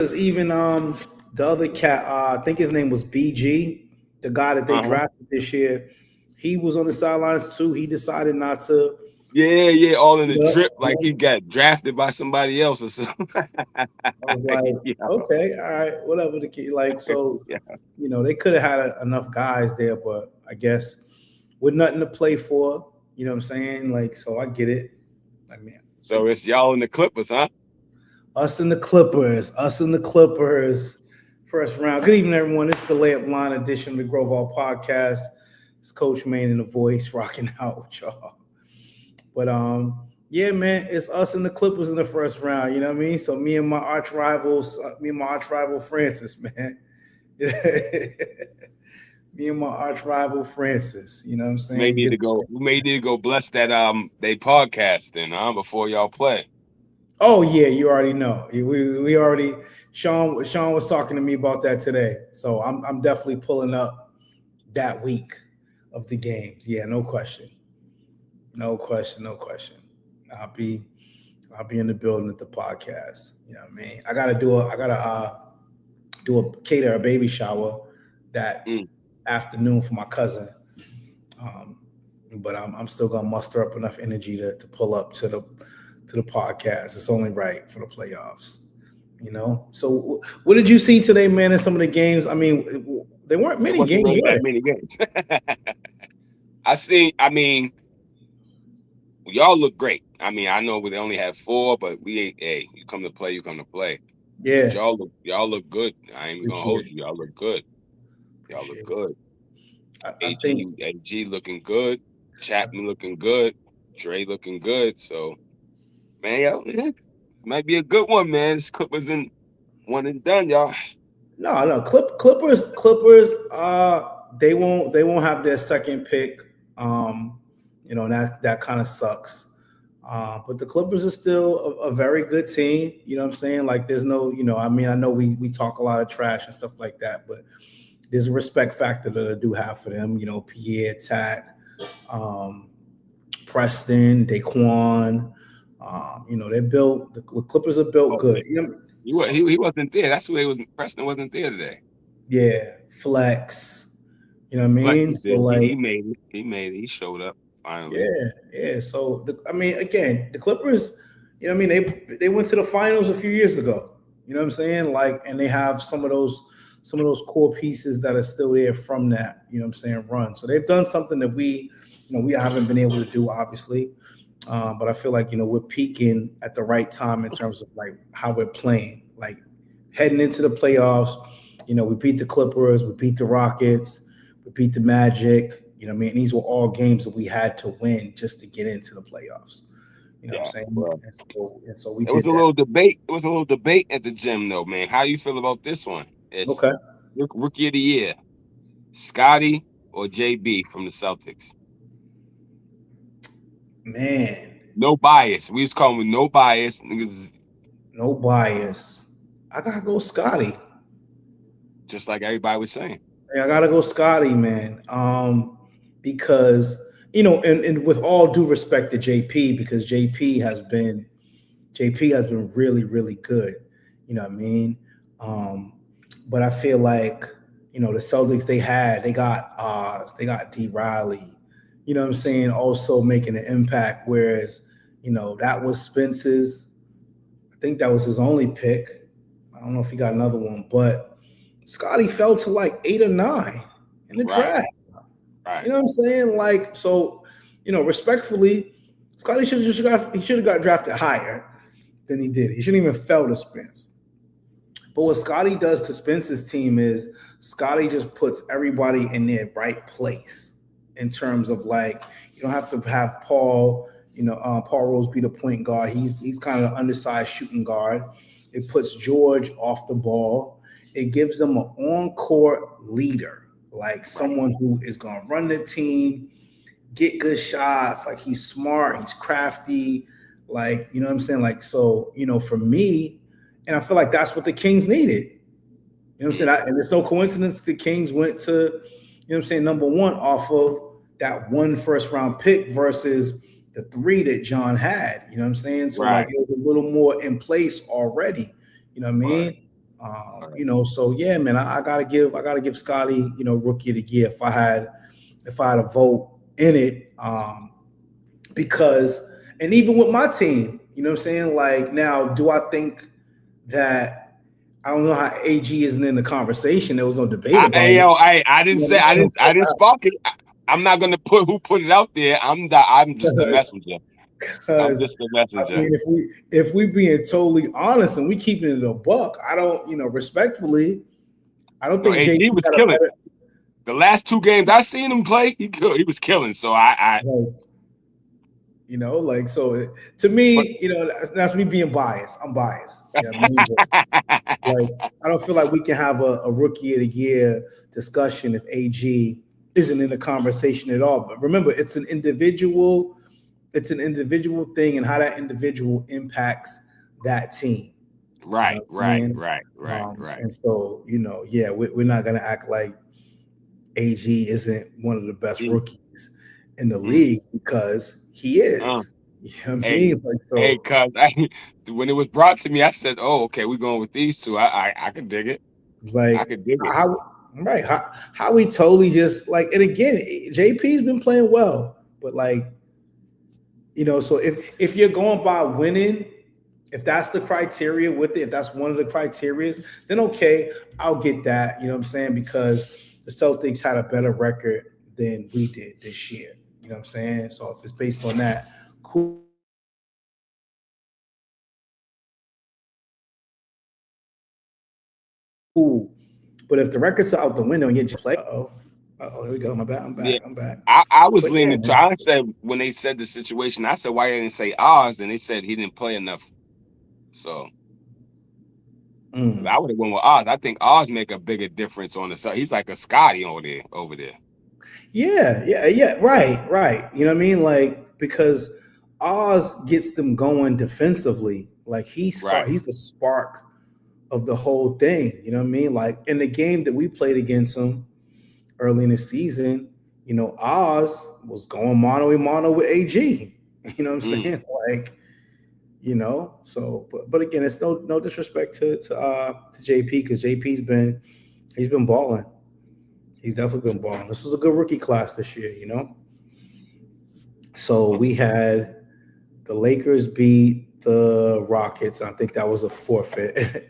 Because even the other cat, I think his name was BG, the guy that they Uh-huh. drafted this year. He was on the sidelines too. He decided not to. Yeah, yeah, all in the Yeah, drip, like he yeah. got drafted by somebody else or something. I was like, Yeah, okay, all right, whatever the key. Like, so, yeah. they could have had enough guys there, but I guess with nothing to play for, you know what I'm saying? Like, so I get it. I mean, So it's y'all in the Clippers, huh? us and the Clippers, first round. Good evening, everyone. It's the Layup Line edition of the Grove All Podcast. It's Coach Main and the voice rocking out with y'all. But yeah, man, it's us and the Clippers in the first round. You know what I mean? So me and my arch rival Francis, man. Me and my arch rival Francis. You know what I'm We may saying? need Get to go. We may need to go bless that they podcast then, huh? Before y'all play. Oh yeah, you already know. We already Sean was talking to me about that today. So I'm definitely pulling up that week of the games. Yeah, no question. No question, no question. I'll be I'll be in the building at the podcast. You know what I mean? I gotta do a cater a baby shower that Mm. afternoon for my cousin. Um, but I'm still gonna muster up enough energy to pull up to the podcast. It's only right for the playoffs. So what did you see today, man? In some of the games, I mean, there weren't It many wasn't games, really were that there? many games. I see. I mean, y'all look great. I mean, I know we only have four, but we ain't. Hey, you come to play, you come to play. But Yeah, y'all look good. I ain't even gonna appreciate hold it. you. Y'all look good. Y'all look Appreciate it. good. I think AG looking good. Chapman looking good. Dre looking good. So man, yo, yeah, might be a good one, man. This Clippers in one and done, y'all. no Clippers. They won't have their second pick. That kind of sucks. But the Clippers are still a very good team. You know what I'm saying? Like there's no, I mean, I know we talk a lot of trash and stuff like that, but there's a respect factor that I do have for them. Pierre, Tack, um, Preston, Daquan. They're built. The Clippers are built Oh, good. So he wasn't there. That's why he was. Preston wasn't there today. yeah, flex. You know what I Plus, mean? he So did. like, He made it. He made it. He showed up finally. yeah, yeah. So I mean, again, the Clippers. I mean, they went to the finals a few years ago. You know what I'm saying? Like, and they have some of those core pieces that are still there from that. You know what I'm saying? Run. So they've done something that we haven't been able to do, obviously. But I feel like we're peaking at the right time in terms of like how we're playing. Like heading into the playoffs, we beat the Clippers, we beat the Rockets, we beat the Magic. You know what I mean? These were all games that we had to win just to get into the playoffs. You know what I'm Yeah. saying? Well, And so we it was did a that. little debate. It was a little debate at the gym, though, man. How you feel about this one? It's Okay. rookie of the year, Scotty or JB from the Celtics. Man, No bias. We was calling with no bias. Niggas no bias. I gotta go Scotty. just like everybody was saying. I gotta go Scotty, man. Because and with all due respect to JP, because JP has been really, really good. You know what I mean? Um, but I feel like the Celtics they got D Riley. You know what I'm saying? Also making an impact. Whereas that was Spence's. I think that was his only pick. I don't know if he got another one, but Scotty fell to like 8 or 9 in the Right, draft. right. You know what I'm saying? Like, so, respectfully, Scotty should have got drafted higher than he did. He shouldn't even fell to Spence. But what Scotty does to Spence's team is Scotty just puts everybody in their right place in terms of like you don't have to have Paul Rose be the point guard. He's kind of an undersized shooting guard. It puts George off the ball. It gives them an on-court leader, like Right. someone who is going to run the team, get good shots. Like he's smart, he's crafty. Like what I'm saying. Like so, for me, and I feel like that's what the Kings needed. I'm saying? Mm. And it's no coincidence the Kings went to, I'm saying, number one off of that one first round pick versus the three that John had. You know what I'm saying? So like Right. it was a little more in place already. You know what I Right. mean? You know, so yeah, man, I gotta give Scotty, you know, rookie of the year if I had a vote in it. Because and even with my team, you know what I'm saying? Like now, do I think that I don't know how AG isn't in the conversation. There was no debate about it. I didn't You say I didn't spark it. I'm not gonna put who put it out there. I'm just the know, messenger. I'm because just the I messenger. mean, if we being totally honest and we keeping it a buck, I don't, you know, respectfully, I don't No, think AG JP was got a killing. better. The last 2 games I seen him play, he was killing. So Like, you know, like so to but me, you know, that's me being biased. I'm biased. You know what I mean? But, like I don't feel like we can have a rookie of the year discussion if AG isn't in the conversation at all. But remember, it's an individual thing and how that individual impacts that team. You know right, what I right, mean? right, right, right. And so, you know, yeah, we're not gonna act like AG isn't one of the best Mm, rookies in the mm, league because he uh, is. You know what I hey, mean? Like hey, so, cuz when it was brought to me, I said, "Oh, okay, we're going with these two. I could dig it. I like could dig it." how right how we totally just like and again, JP's been playing well, but like you know, so if you're going by winning, if that's the criteria with it, if that's one of the criterias, then okay, I'll get that. You know what I'm saying? Because the Celtics had a better record than we did this year. You know what I'm saying? So if it's based on that, cool. But if the records are out the window and you just play, there we go. My bad. I'm Yeah, back. I'm back. I was But yeah, leaning to. I said when they said the situation, I said, "Why didn't say Oz?" And they said he didn't play enough. So mm. I would have went with Oz. I think Oz make a bigger difference on the side. He's like a Scotty over there. Over there. Yeah. Right. You know what I mean? Like because Oz gets them going defensively. Like Right. he's the spark of the whole thing. You know what I mean? Like in the game that we played against him early in the season, you know, Oz was going mano a mano with AG. You know what I'm Mm. saying? Like, you know, so but again, it's no disrespect to JP because he's been balling. He's definitely been balling. This was a good rookie class this year, you know. So we had the Lakers beat the Rockets. I think that was a forfeit.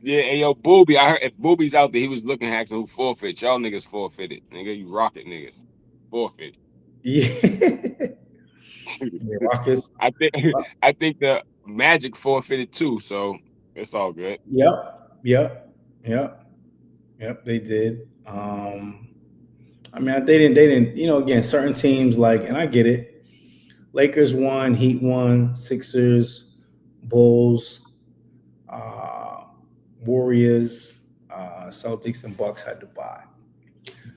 Yeah, and yo, Booby, I heard if Booby's out there, he was looking asking who forfeit. Y'all niggas forfeited. Nigga, you rocket niggas. Forfeit. Yeah. Yeah, Rockets. I think I think the Magic forfeited too, so it's all good. Yep. Yep. Yep. They did. I mean, they didn't. You know, again, certain teams like, and I get it. Lakers won, Heat won, Sixers, Bulls, uh, Warriors, Celtics, and Bucks had to buy.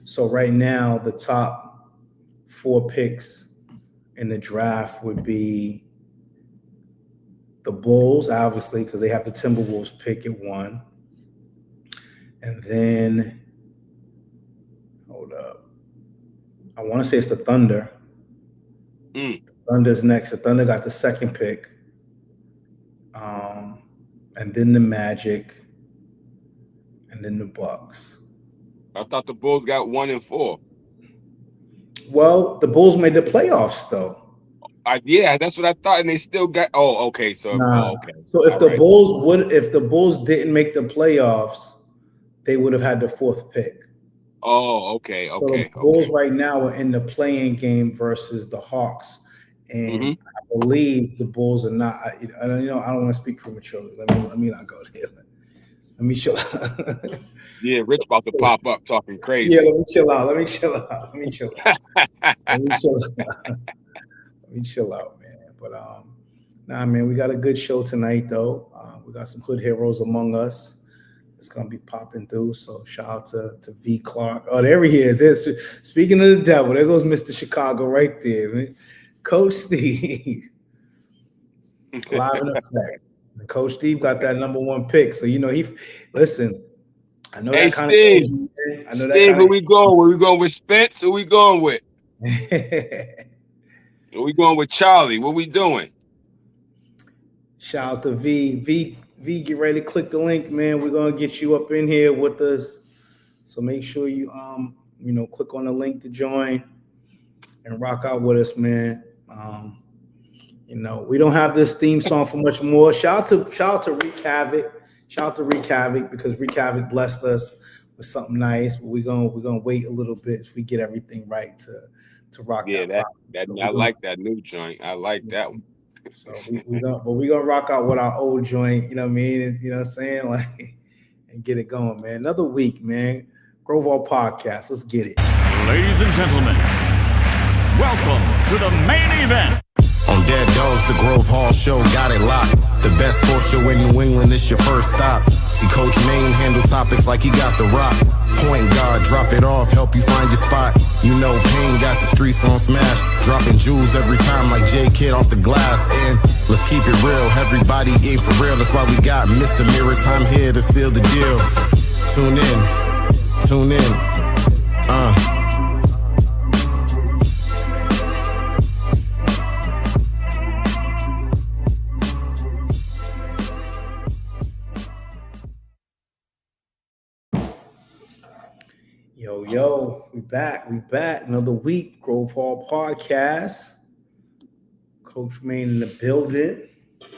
So right now, the top four picks in the draft would be the Bulls, obviously, because they have the Timberwolves pick at one. And then, hold up. I want to say it's the Thunder. Mm. Thunder's next. The Thunder got the second pick. Um, and then the Magic, and then the Bucks. I thought the Bulls got 1 and 4. Well, the Bulls made the playoffs though. Yeah, that's what I thought, and they still got. Oh, okay. So, Nah. oh, okay. So All right. if the Bulls didn't make the playoffs, they would have had the fourth pick. Oh, okay, So the okay, Bulls okay. right now are in the playing game versus the Hawks, Mm-hmm. and I believe the Bulls are not. I don't, you know, I don't want to speak prematurely. Let me not go there. Let me chill. Yeah, Rich about to pop up talking Yeah, crazy. let me chill out. Let me chill out. Let me chill out. Let me chill out. Let me chill out, man. But nah, man, we got a good show tonight, though. We got some hood heroes among us. It's gonna be popping through. So shout out to V Clark. Oh, there he is. Speaking of the devil, there goes Mr. Chicago right there, man. Coach Steve, live in effect. And Coach Steve got that number one pick. So you know he listen. I know Hey, that kind of Steve. energy. Man. I know that Steve, kind who we going? Where we going with Spence? Who we going with? of. Who we going with Charlie? What we doing? Shout out to V. V, get ready to click the link, man. We're gonna get you up in here with us. So make sure you click on the link to join and rock out with us, man. We don't have this theme song for much more. Shout out to Reek Havoc. Shout out to Reek Havoc because Reek Havoc blessed us with something nice. But we're gonna wait a little bit if we get everything right to rock Yeah, that vibe. I like that new joint. I like that one. So we're gonna rock out with our old joint, you know what I mean? You know what I'm saying? Like, and get it going, man. Another week, man. Grove Hall Podcast. Let's get it. Ladies and gentlemen, welcome to the main event. On Dead Dogs, the Grove Hall Show got it locked. The best sports show in New England, it's your first stop. See Coach Maine handle topics like he got the rock. Point guard, drop it off, help you find your spot. You know Payne got the streets on smash. Dropping jewels every time like J Kidd off the glass. And let's keep it real, everybody ain't for real. That's why we got Mr. Mirror Time here to seal the deal. Tune in. Yo, we back. Another week, Grove Hall Podcast. Coach Maine in the building.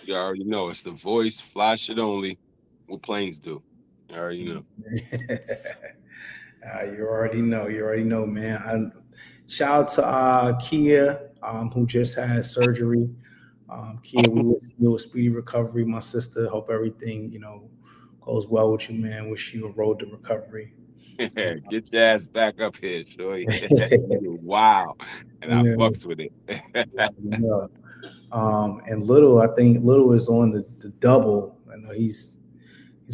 You already know it's the voice, fly shit only. What planes do. You already know. You already know, man. Shout out to Kia, who just had surgery. Kia, we wish you a speedy recovery. My sister, hope everything, goes well with you, man. Wish you a road to recovery. Get your ass back up here, Troy. Wow. And I fucks with it. And Little, I think Little is on the double. I know he's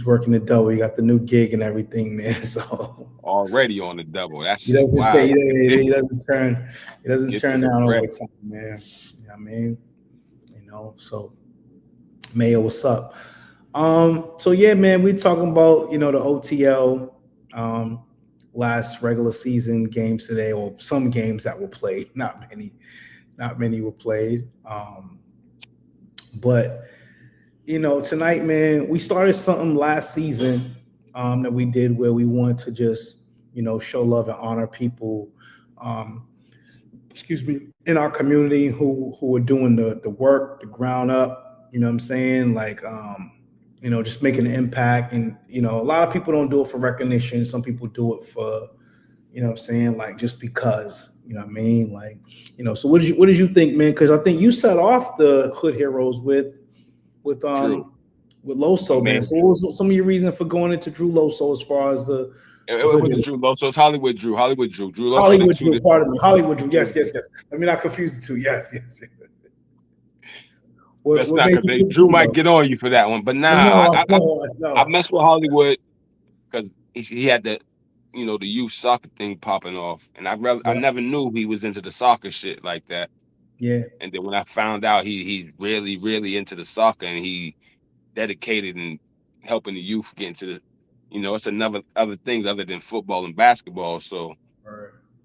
working the double. He got the new gig and everything, man. So already on the double. That's he doesn't wow. He doesn't turn down overtime, man. You know what I mean? So Mayo, what's up? So yeah, man, we talking about the OTL last regular season games today, or some games that were played. Not many were played. But tonight, man, we started something last season that we did where we wanted to just show love and honor people in our community who are doing the work, the ground up, you know what I'm saying? Like just making an impact. And, a lot of people don't do it for recognition. Some people do it for, what I'm saying? Like, just because, you know what I mean? Like, so what did you think, man? Because I think you set off the Hood Heroes with Loso, man. So what was some of your reason for going into Drew Loso as far as the it wasn't Drew Loso, it's Hollywood Drew. Drew Loso. Hollywood Drew, pardon me. Hollywood Drew. Yes. Let me not confuse the two. Yes. That's not because Drew might get on you for that one, but I mess with Hollywood because he had the the youth soccer thing popping off, and I never knew he was into the soccer shit like that. Yeah. And then when I found out he's really, really into the soccer and he dedicated and helping the youth get into the, it's other things other than football and basketball. So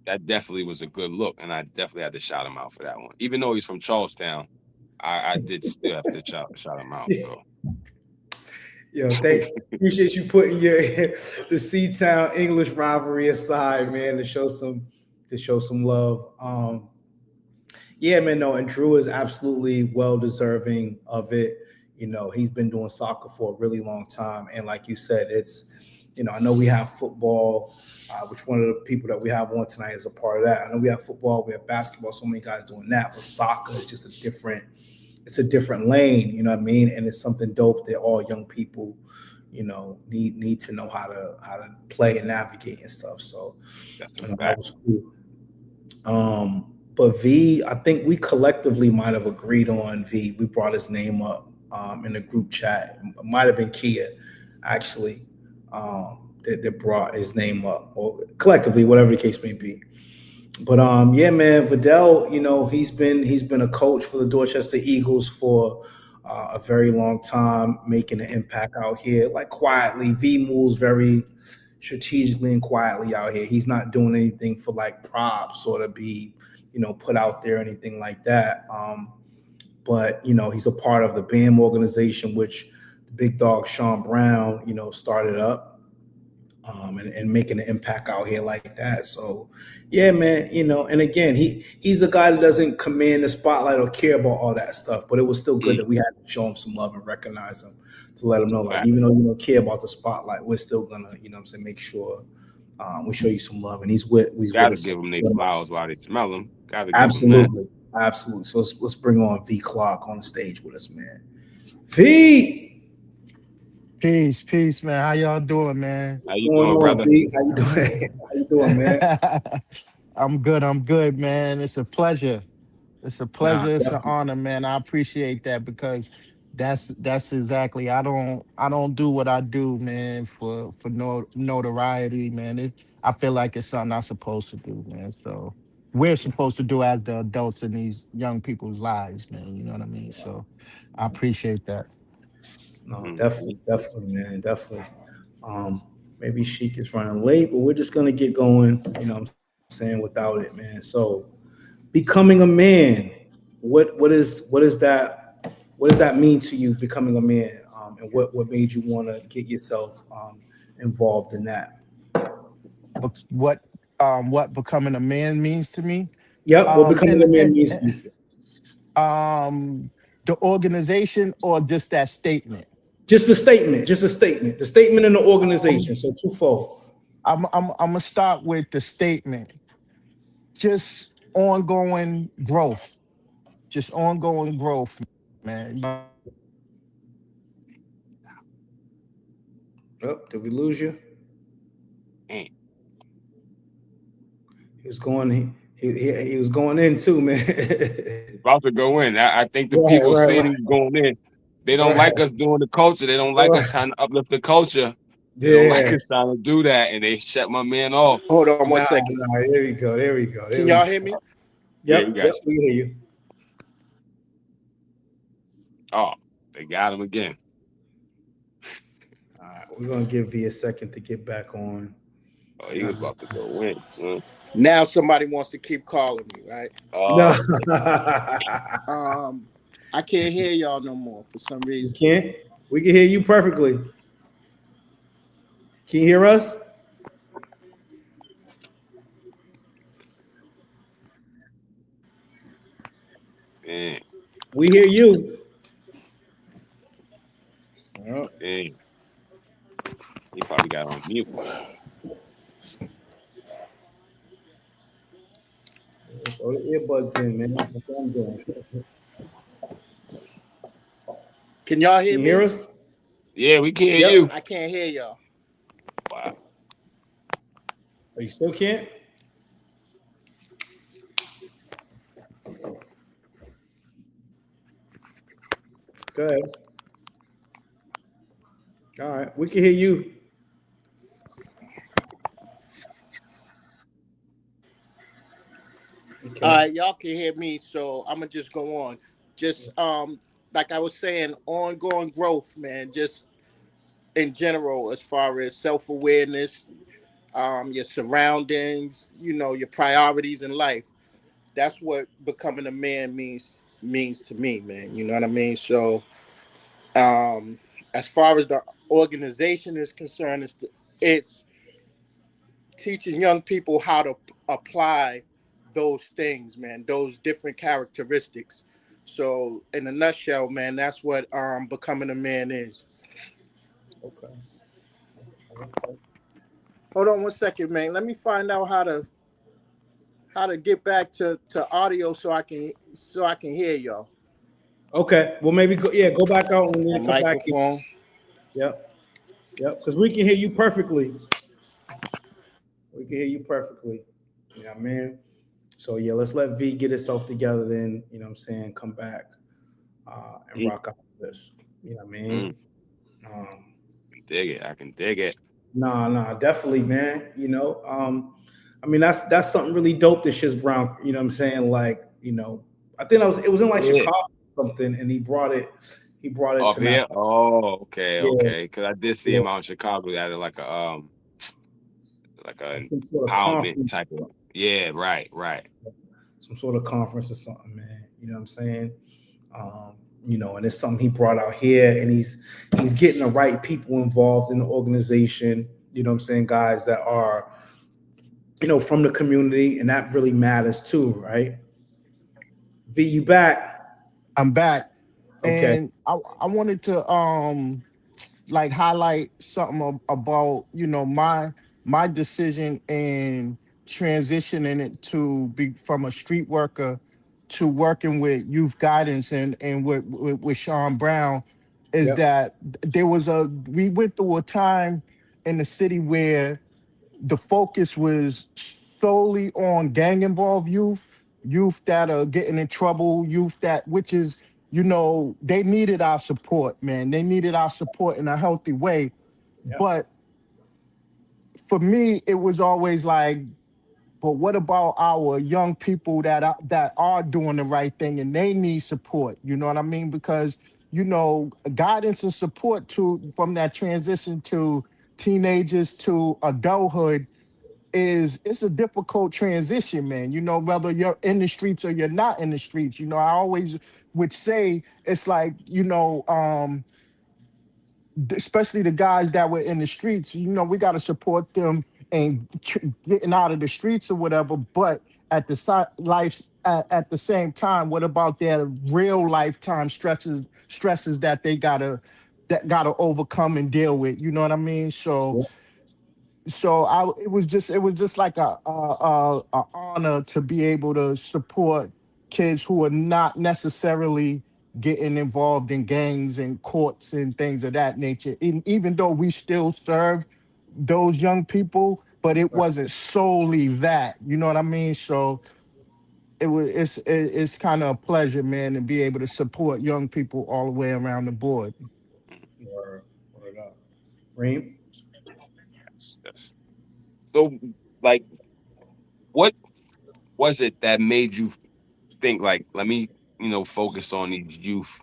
that definitely was a good look, and I definitely had to shout him out for that one, even though he's from Charlestown. I did still have to shout him out. So. Yo, appreciate you putting the C-Town English rivalry aside, man, to show some love. Yeah, man, no, and Drew is absolutely well deserving of it. He's been doing soccer for a really long time, and like you said, it's I know we have football, which one of the people that we have on tonight is a part of that. I know we have football, we have basketball, so many guys doing that, but soccer is just a different lane, you know what I mean? And it's something dope that all young people, need to know how to play and navigate and stuff. So that's that was cool. But V, I think we collectively might have agreed on V. We brought his name up in the group chat. It might have been Kia, actually, that brought his name up, or collectively, whatever the case may be. But yeah, man, Vidal, he's been a coach for the Dorchester Eagles for a very long time, making an impact out here, like quietly. V moves very strategically and quietly out here. He's not doing anything for like props or to be, put out there or anything like that. But he's a part of the BAM organization, which big dog Sean Brown, started up. And making an impact out here like that. So, yeah, man, and again, he's a guy that doesn't command the spotlight or care about all that stuff, but it was still good that we had to show him some love and recognize him to let him know, like, even though you don't care about the spotlight, we're still gonna, make sure we show you some love. And he's with Gotta us. give them their flowers while they smell them. Gotta give Absolutely. Absolutely. So let's bring on V Clark on the stage with us, man. V. Peace, man. How y'all doing, man? How you doing, brother? V? How you doing? How you doing, man? I'm good, man. It's a pleasure. It's a pleasure. It's an Definitely. honor, man. I appreciate that because that's exactly. I don't do what I do, man, for notoriety, man. I feel like it's something I'm supposed to do, man. So we're supposed to do as the adults in these young people's lives, man. You know what I mean? So I appreciate that. No, definitely, man, definitely. Maybe Sheek is running late, but we're just gonna get going. You know what I'm saying, without it, man. So, becoming a man, what is that? What does that mean to you, becoming a man? And what made you want to get yourself involved in that? What becoming a man means to me? Yep, what becoming a man means to you. The organization or just that statement? Just a statement. The statement in the organization. So twofold. I'm gonna start with the statement. Just ongoing growth. Just ongoing growth, man. Oh, did we lose you? He was going. He was going in too, man. About to go in. I think the people saying he's going in. They don't like us doing the culture. They don't like us trying to uplift the culture. They don't like us trying to do that, and they shut my man off. Hold on one second. There we go. Can y'all hear me? Yep, we can hear you. Oh, they got him again. All right, we're gonna give V a second to get back on. Oh, he was about to go in. Now somebody wants to keep calling me, right? No. I can't hear y'all no more for some reason. You can't? We can hear you perfectly. Can you hear us? Dang. We hear you. Dang. He probably got on mute. Throw the earbuds in, man. That's what I'm doing. Can y'all hear me? Hear us? Yeah, we can hear you. I can't hear y'all. Wow. Oh, you still can't? Go ahead. All right, we can hear you. Okay. All right, y'all can hear me, so I'm gonna just go on. Just like I was saying, ongoing growth, man. Just in general, as far as self-awareness, your surroundings, your priorities in life. That's what becoming a man means to me, man. You know what I mean? So, as far as the organization is concerned, it's teaching young people how to apply those things, man, those different characteristics. So in a nutshell, man, that's what becoming a man is. Okay. Hold on one second, man. Let me find out how to get back to audio so I can hear y'all. Okay. Well, maybe go back out and then come back in. Yep. Because we can hear you perfectly. Yeah, man. So yeah, let's let V get itself together. Then you know what I'm saying, come back and rock out with this. You know what I mean? I can dig it. Nah, definitely, man. I mean that's something really dope that Shiz Brown. You know what I'm saying? Like, I think it was in like Chicago or something, and he brought it. Up here? Oh, okay. Because I did see him out in Chicago. He had like a empowerment type of. Yeah, right. Some sort of conference or something, man. You know what I'm saying? and it's something he brought out here, and he's getting the right people involved in the organization. What I'm saying, guys that are from the community, and that really matters too, right? V, you back? I'm back, Okay. and I wanted to like highlight something about my decision in transitioning it to be from a street worker to working with youth guidance and with Sean Brown is Yep. that there was a we went through a time in the city where the focus was solely on gang involved youth that are getting in trouble, youth that which is they needed our support, man. They needed our support in a healthy way. Yep. But for me, it was always like, but what about our young people that are doing the right thing and they need support? You know what I mean? Because guidance and support to from that transition to teenagers to adulthood is it's a difficult transition, man. Whether you're in the streets or you're not in the streets. I always would say it's like, especially the guys that were in the streets, we got to support them and getting out of the streets or whatever. But at the at the same time, what about their real lifetime stresses that they gotta overcome and deal with? You know what I mean? So it was just like a honor to be able to support kids who are not necessarily getting involved in gangs and courts and things of that nature. Even though we still serve those young people, but it wasn't solely that. You know what I mean? So it's kind of a pleasure, man, to be able to support young people all the way around the board. Word, word up. Reem? Yes. So, like, what was it that made you think, like, let me, focus on these youth?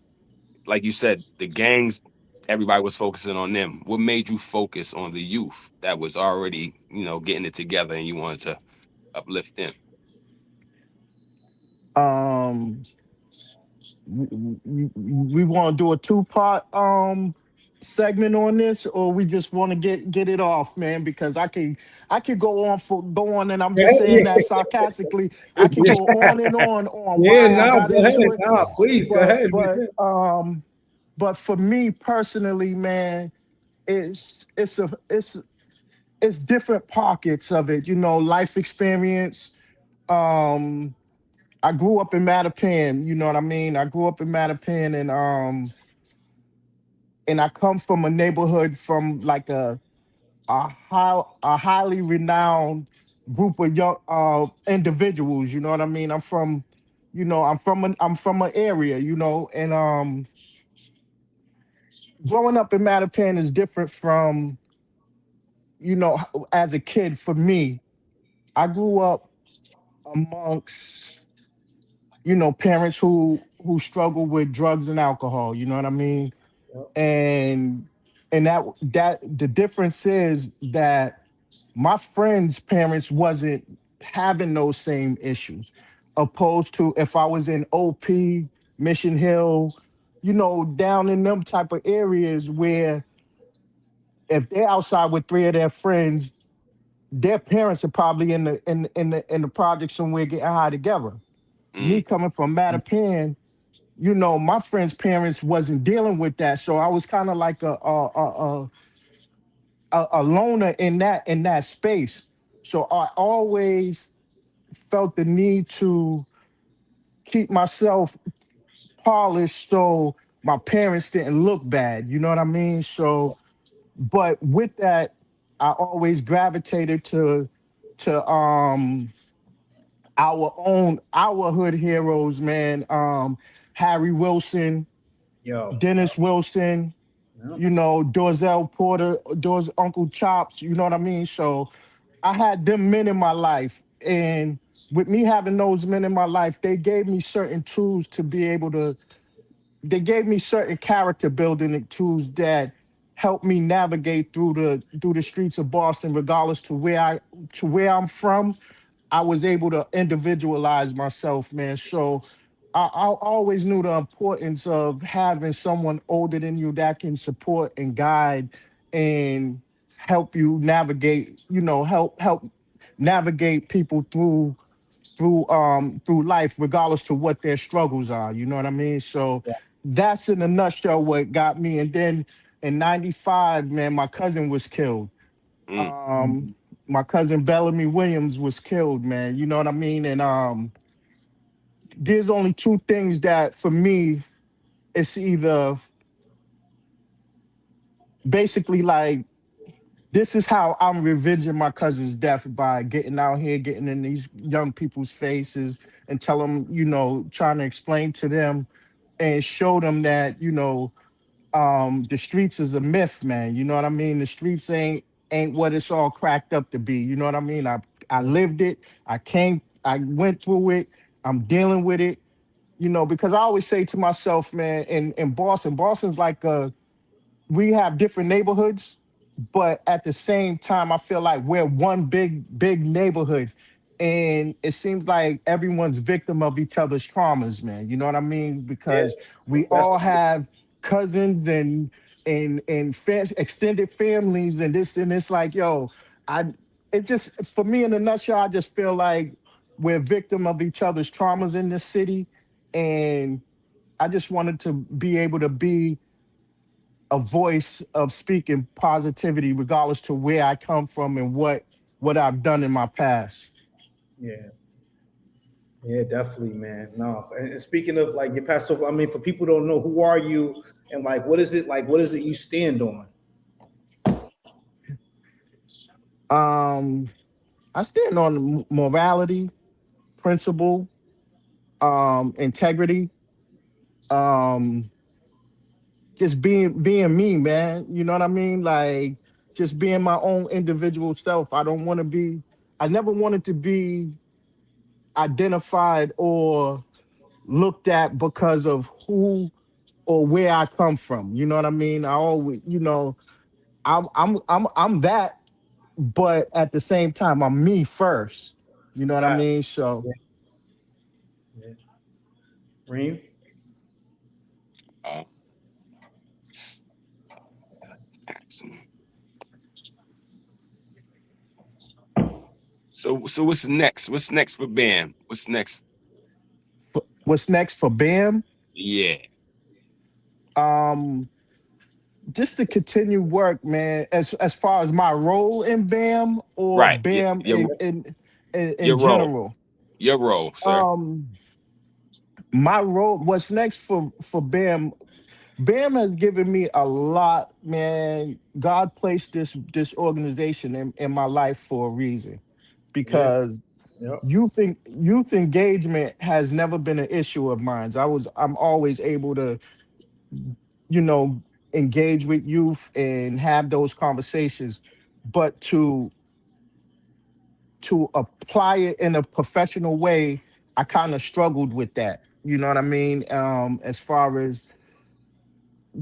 Like you said, the gangs, everybody was focusing on them. What made you focus on the youth that was already, getting it together and you wanted to uplift them? Um, we want to do a two-part segment on this, or we just want to get it off, man, because I could go on, and I'm just saying that sarcastically. I could go on and on Yeah, why I nah, got go ahead. into it. Nah, please go but ahead. but um but for me personally, man, it's different pockets of it, life experience. um I grew up in Mattapan, you know what I mean? I grew up in Mattapan, and I come from a neighborhood from like a highly renowned group of young individuals, you know what I mean? I'm from an area, and growing up in Mattapan is different from, as a kid for me. I grew up amongst, parents who struggle with drugs and alcohol, you know what I mean? and and that the difference is that my friends' parents wasn't having those same issues, opposed to if I was in OP, Mission Hill, down in them type of areas where if they're outside with three of their friends, their parents are probably in the project somewhere getting high together. Me Mm, coming from Mattapan, my friend's parents wasn't dealing with that, so I was kind of like a loner in that space. So I always felt the need to keep myself polished so my parents didn't look bad. You know what I mean? So, but with that, I always gravitated to our hood heroes, man. Harry Wilson, Yo. Dennis Wilson, Yep. Dorzell Porter, Uncle Chops, you know what I mean? So I had them men in my life. And with me having those men in my life, they gave me certain tools to be able to, they gave me certain character building tools that helped me navigate through the streets of Boston, regardless to where I'm from. I was able to individualize myself, man. So I always knew the importance of having someone older than you that can support and guide and help you navigate, help navigate people through life, regardless to what their struggles are. You know what I mean? So Yeah. that's in a nutshell what got me. And then in '95, man, my cousin was killed. Mm. Um, my cousin Bellamy Williams was killed, man. You know what I mean? And there's only two things that for me, it's either basically like this is how I'm revenging my cousin's death by getting out here, getting in these young people's faces and tell them, trying to explain to them and show them that, the streets is a myth, man. You know what I mean? The streets ain't what it's all cracked up to be. You know what I mean? I lived it. I went through it. I'm dealing with it. Because I always say to myself, man, in Boston's like we have different neighborhoods, but at the same time, I feel like we're one big neighborhood. And it seems like everyone's victim of each other's traumas, man. You know what I mean? Yeah. Because we That's all have cousins and extended families and this and it's like, yo, I it just for me in a nutshell, I just feel like we're victim of each other's traumas in this city. And I just wanted to be able to be a voice of speaking positivity, regardless to where I come from and what I've done in my past. yeah. Yeah, definitely, man. No, and speaking of like your past stuff, I mean, for people who don't know, who are you, and like, what is it like? What is it you stand on? Um, I stand on morality, principle, integrity, um, just being me, man. You know what I mean? Like just being my own individual self. I never wanted to be identified or looked at because of who or where I come from. You know what I mean? I always, I'm that, but at the same time, I'm me first. It's You a know what I fact. mean? So Yeah, yeah. Reem? Uh, Excellent. So what's next? What's next for Bam? What's next? what's next for Bam? Yeah. Um, just to continue work, man. As far as my role in Bam or Right. Bam in Your role. general. Your role, sir. Um, my role. What's next for Bam? Bam has given me a lot, man. God placed this organization in my life for a reason, Yeah. because Yep. youth engagement has never been an issue of mine. I'm always able to, you know, engage with youth and have those conversations, but to apply it in a professional way, I kind of struggled with that. You know what I mean? As far as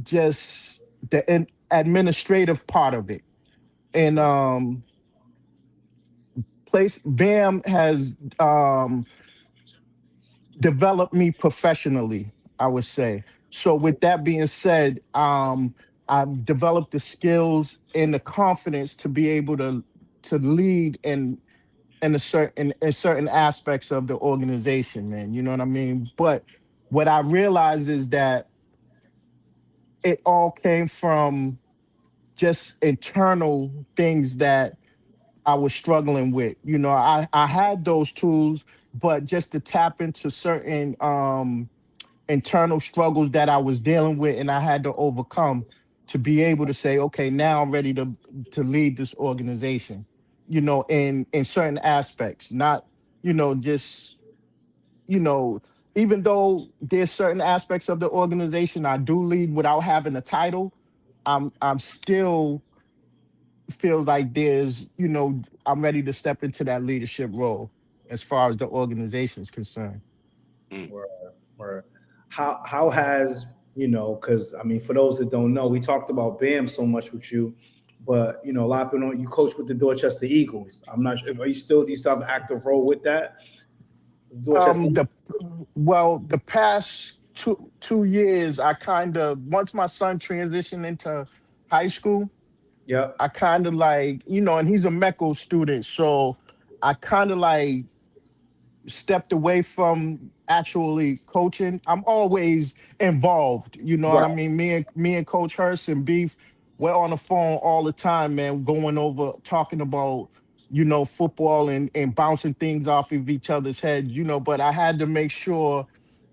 just the administrative part of it. And place Bam has developed me professionally, I would say. So with that being said, I've developed the skills and the confidence to be able to lead in certain aspects of the organization, man. You know what I mean? But what I realize is that it all came from just internal things that I was struggling with. I had those tools, but just to tap into certain internal struggles that I was dealing with and I had to overcome to be able to say, okay, now I'm ready to lead this organization, in certain aspects, not, just, you know, even though there's certain aspects of the organization I do lead without having a title, I'm still feel like I'm ready to step into that leadership role as far as the organization is concerned. Mm. Or how has because I mean, for those that don't know, we talked about Bam so much with you, but a lot of people know you coach with the Dorchester Eagles. I'm not sure. Do you still have an active role with that? Dorchester? The well, the past two years, I kind of once my son transitioned into high school, Yeah. I kind of like and he's a Mecco student, so I kind of like stepped away from actually coaching. I'm always involved. You know what Right. I mean? Me and Coach Hurst and Beef, we're on the phone all the time, man, going over talking about football and bouncing things off of each other's heads. But I had to make sure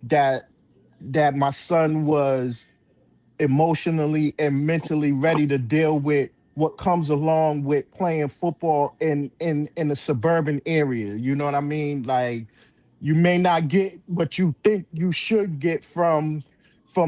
that my son was emotionally and mentally ready to deal with what comes along with playing football in a suburban area. You know what I mean? Like you may not get what you think you should get from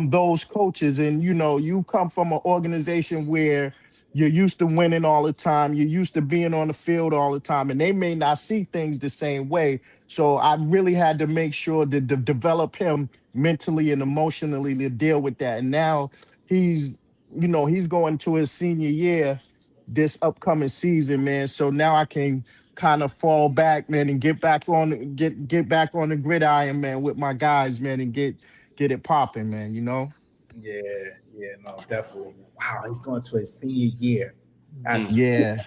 those coaches, and you come from an organization where you're used to winning all the time, you're used to being on the field all the time, and they may not see things the same way. So I really had to make sure to develop him mentally and emotionally to deal with that. And now he's he's going to his senior year this upcoming season, man. So now I can kind of fall back, man, and get back on the gridiron, man, with my guys, man, and get it popping, man. Yeah. Yeah. No, definitely. Wow, he's going to his senior year at Mm. school. Yeah,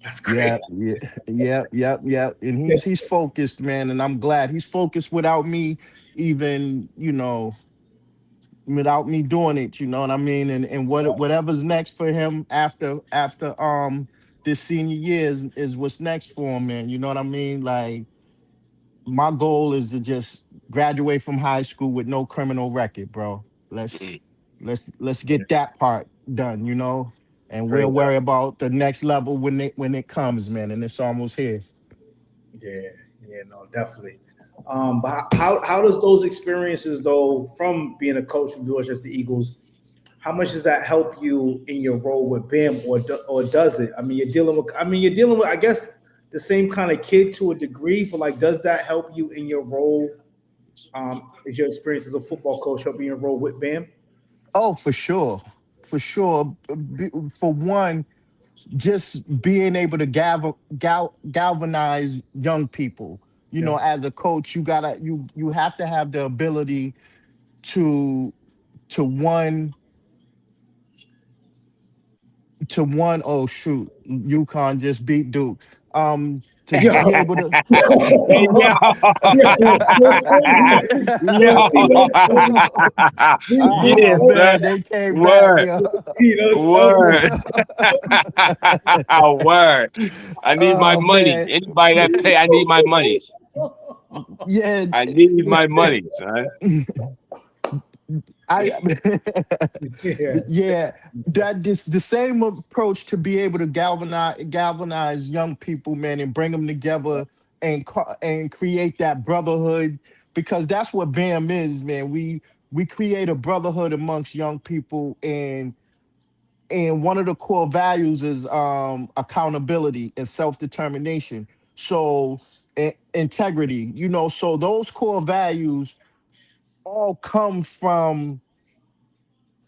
That's yeah, crazy. yeah, yeah. And he's focused, man, and I'm glad he's focused without me even, without me doing it, you know what I mean? And whatever's next for him after this senior year is what's next for him, man. You know what I mean? Like my goal is to just graduate from high school with no criminal record, bro. Let's Mm. let's get that part done. And we'll Great. worry about the next level when it comes, man. And it's almost here. Yeah, yeah, no, definitely. But how does those experiences though from being a coach from Dorchester Eagles? How much does that help you in your role with BIM, or does it? I mean, you're dealing with, I guess, the same kind of kid to a degree, but like, does that help you in your role? Is your experience as a football coach help you in your role with BAM? Oh, for sure. For sure. For one, just being able to galvanize young people. Yeah, As a coach, you have to have the ability to to one oh shoot, UConn just beat Duke. To yeah, be able to Hey yo, yeah. What's funny? yo, You know, what's funny? yeah, Oh son. man, they came back, Word, yeah. Tell me. word, word. I need my Oh money. man. Anybody that pay, I need my money. Yeah, I need my money, son. I Yeah, yeah, that this the same approach to be able to galvanize young people, man, and bring them together and create that brotherhood, because that's what BAM is, man. We create a brotherhood amongst young people, and one of the core values is accountability and self-determination. So integrity, so those core values all come from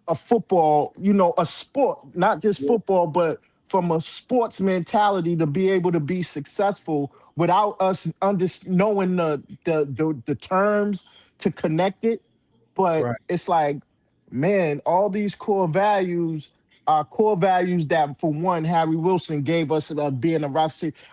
a football, a sport, not just yeah, football, but from a sports mentality to be able to be successful without us knowing the terms to connect it. But right, it's like, man, all these core values are core values that, for one, Harry Wilson gave us, being a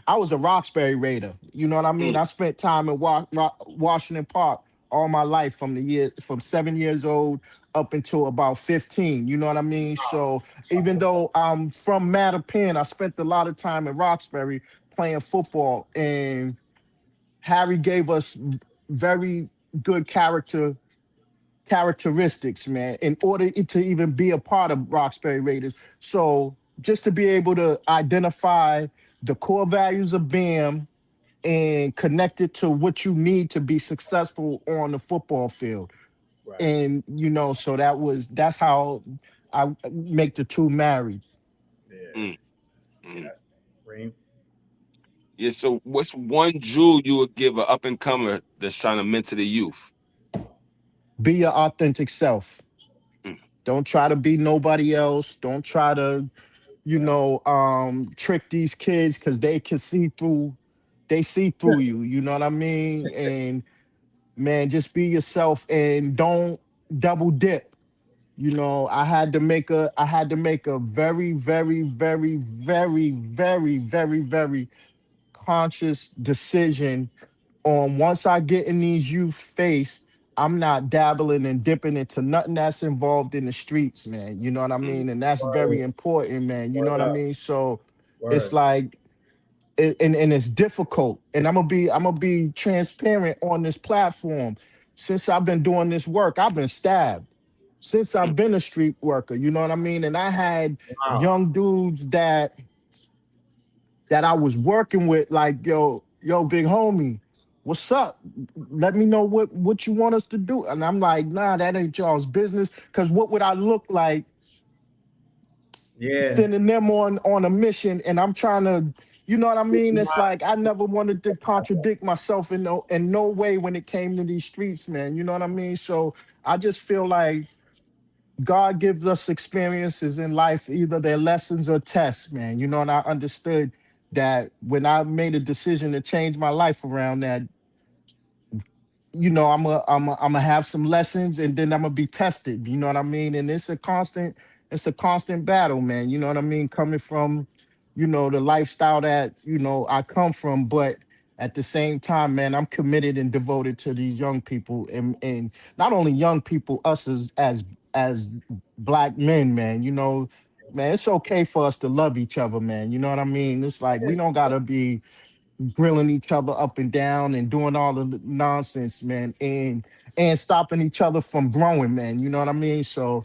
I was a Roxbury Raider. You know what I mean? Mm. I spent time in Washington Park all my life, from 7 years old up until about 15. You know what I mean? So even though I'm from Mattapan, I spent a lot of time in Roxbury playing football, and Harry gave us very good characteristics, man, in order to even be a part of Roxbury Raiders. So just to be able to identify the core values of BAM and connect it to what you need to be successful on the football field. right. And so that's how I make the two married. Yeah, Mm. yeah, Mm. that's Reem. Yeah. So, what's one jewel you would give an up and comer that's trying to mentor the youth? Be your authentic self. Mm. Don't try to be nobody else. Don't try to, Yeah, trick these kids, because they can see through they see through you. You know what I mean? And man, just be yourself and don't double dip. You know, I had to make a very, very, very, very, very, very, very conscious decision on once I get in these youth face, I'm not dabbling and dipping into nothing that's involved in the streets, man. You know what I Mm. mean? And that's very Word, important, man. You know word what I up, mean? So it's word. like and it's difficult. And I'm gonna be transparent on this platform. Since I've been doing this work, I've been stabbed. Since I've been a street worker, you know what I mean? And I had Wow. young dudes that I was working with, like, yo, big homie, what's up? Let me know what you want us to do. And I'm like, nah, that ain't y'all's business. Cause what would I look like Yeah. sending them on a mission and I'm trying to, you know what I mean? It's like I never wanted to contradict myself in no way when it came to these streets, man. You know what I mean? So I just feel like God gives us experiences in life, either they're lessons or tests, man. You know, and I understood that when I made a decision to change my life around, that I'm gonna have some lessons and then I'm gonna be tested. You know what I mean? And it's a constant battle, man. You know what I mean? Coming from, the lifestyle that I come from, but at the same time, man, I'm committed and devoted to these young people, and not only young people, us as black men, man. Man, it's okay for us to love each other, man. You know what I mean? It's like we don't gotta be grilling each other up and down and doing all of the nonsense, man, and stopping each other from growing, man. You know what I mean? So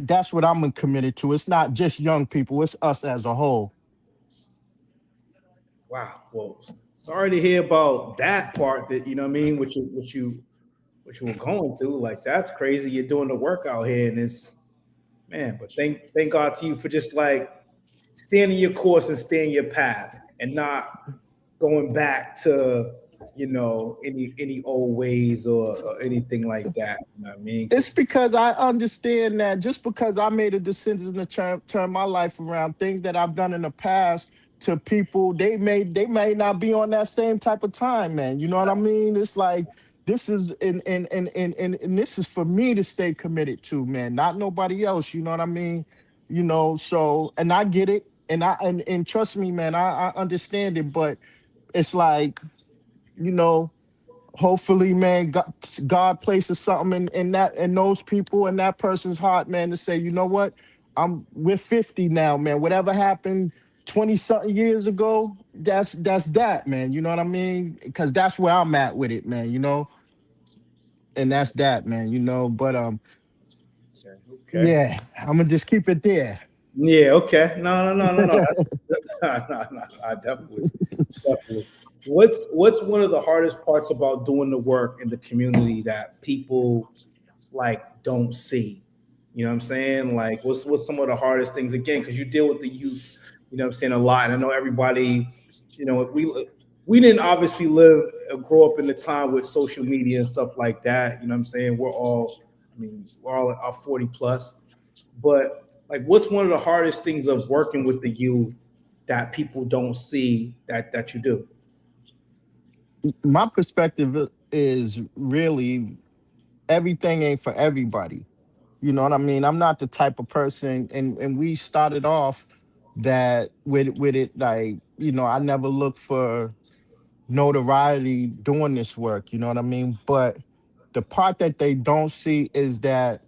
that's what I'm committed to. It's not just young people; it's us as a whole. Wow. Well, sorry to hear about that part. That you know what I mean. What you were going through. Like that's crazy. You're doing the work out here, and it's man. But thank God to you for just like staying in your course and staying your path, and not going back to any old ways or anything like that. You know what I mean? It's 'Cause because I understand that just because I made a decision to turn my life around, things that I've done in the past to people, they may not be on that same type of time, man. You know what I mean? It's like this is and this is for me to stay committed to, man, not nobody else. You know what I mean? So and I get it, and trust me, man, I understand it, but it's like, you know hopefully, man, God places something in those people in that person's heart, man, to say, you know what, we're 50 now, man. Whatever happened 20 something years ago, that's that, man. You know what I mean? Because that's where I'm at with it, man. And that's that, man. But okay. yeah, I'm gonna just keep it there. Yeah, okay. No. That's no. I definitely. What's one of the hardest parts about doing the work in the community that people like don't see? You know what I'm saying? Like what's some of the hardest things again? Because you deal with the youth, you know what I'm saying, a lot. And I know everybody, we didn't obviously grow up in the time with social media and stuff like that. You know what I'm saying? We're all 40 plus. But like what's one of the hardest things of working with the youth that people don't see that you do? My perspective is really everything ain't for everybody. You know what I mean? I'm not the type of person, and we started off that with it, like, I never looked for notoriety doing this work, you know what I mean? But the part that they don't see is that,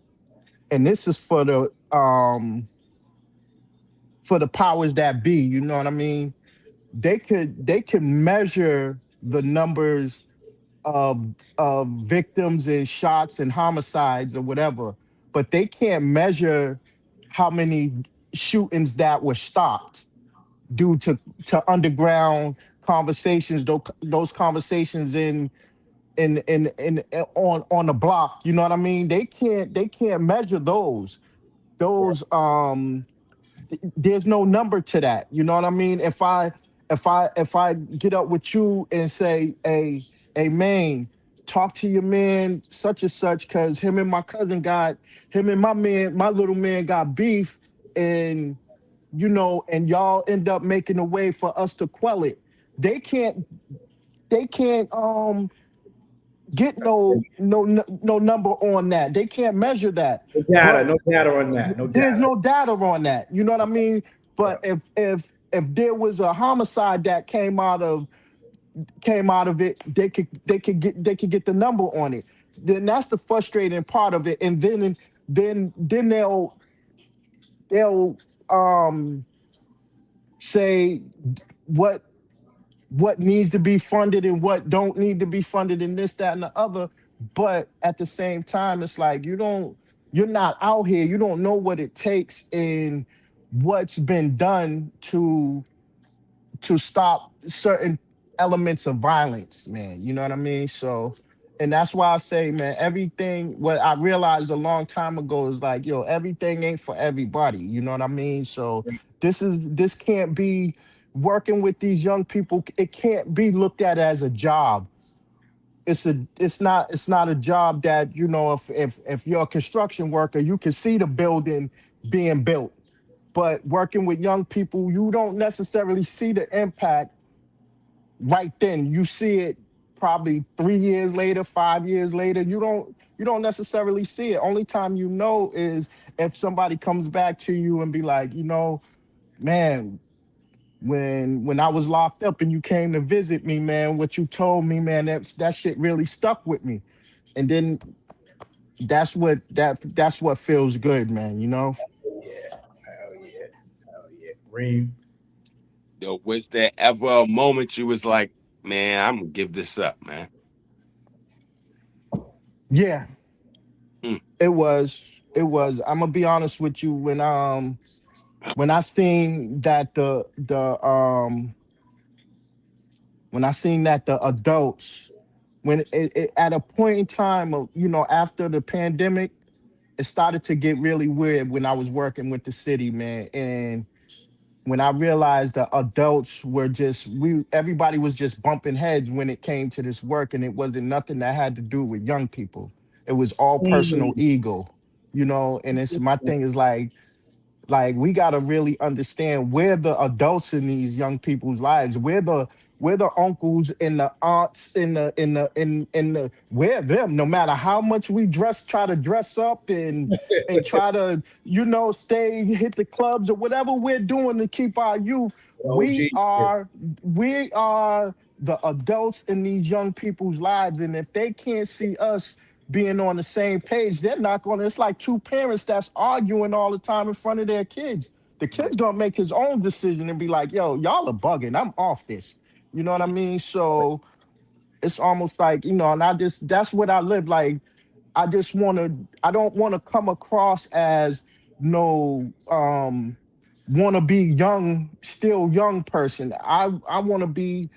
and this is for the powers that be, you know what I mean? They could measure the numbers of victims and shots and homicides or whatever, but they can't measure how many shootings that were stopped due to underground conversations, those conversations on the block. You know what I mean? They can't measure those. There's no number to that. You know what I mean? If I get up with you and say, hey man, talk to your man such and such, because him and my little man got beef, and and y'all end up making a way for us to quell it. they can't they can't get no number on that. They can't measure that. No data, But no data on that. No there's data. no data on that. You know what I mean? Yeah. But if there was a homicide that came out of it, they could get the number on it. Then that's the frustrating part of it. And then they'll um say what what needs to be funded and what don't need to be funded and this, that, and the other. But at the same time, it's like you're not out here, you don't know what it takes and what's been done to stop certain elements of violence, man. You know what I mean? So, and that's why I say, man, everything, what I realized a long time ago is like, yo, everything ain't for everybody. You know what I mean? So this can't be working with these young people. It can't be looked at as a job. It's not a job that, you know, if you're a construction worker, you can see the building being built. But working with young people, you don't necessarily see the impact right then. You see it probably 3 years later, 5 years later. You don't necessarily see it. Only time you know is if somebody comes back to you and be like, you know, man, when I was locked up and you came to visit me, man, what you told me, man, that shit really stuck with me. And then that's what feels good, man, you know? Yeah. Hell yeah. Hell yeah. Reem. Yo, was there ever a moment you was like, man, I'm gonna give this up, man? Yeah, Mm, it was. It was. I'm gonna be honest with you. When I seen that when I seen that the adults, when at a point in time of, you know, after the pandemic, it started to get really weird when I was working with the city, man. And when I realized the adults were just we everybody was just bumping heads when it came to this work, and it wasn't nothing that had to do with young people. It was all personal Mm. ego, you know. And it's my thing is like we got to really understand where the adults in these young people's lives, where the uncles and the aunts in the where them, no matter how much we try to dress up and try to, you know, stay, hit the clubs or whatever we're doing to keep our youth. we OGs. are we are the adults in these young people's lives, and if they can't see us being on the same page, they're not going to. It's like two parents that's arguing all the time in front of their kids. The kid's going to make his own decision and be like, yo, y'all are bugging. I'm off this. You know what I mean? So it's almost like, you know, and that's what I live like. I don't want to come across as no, want to be young, still young person. I want to be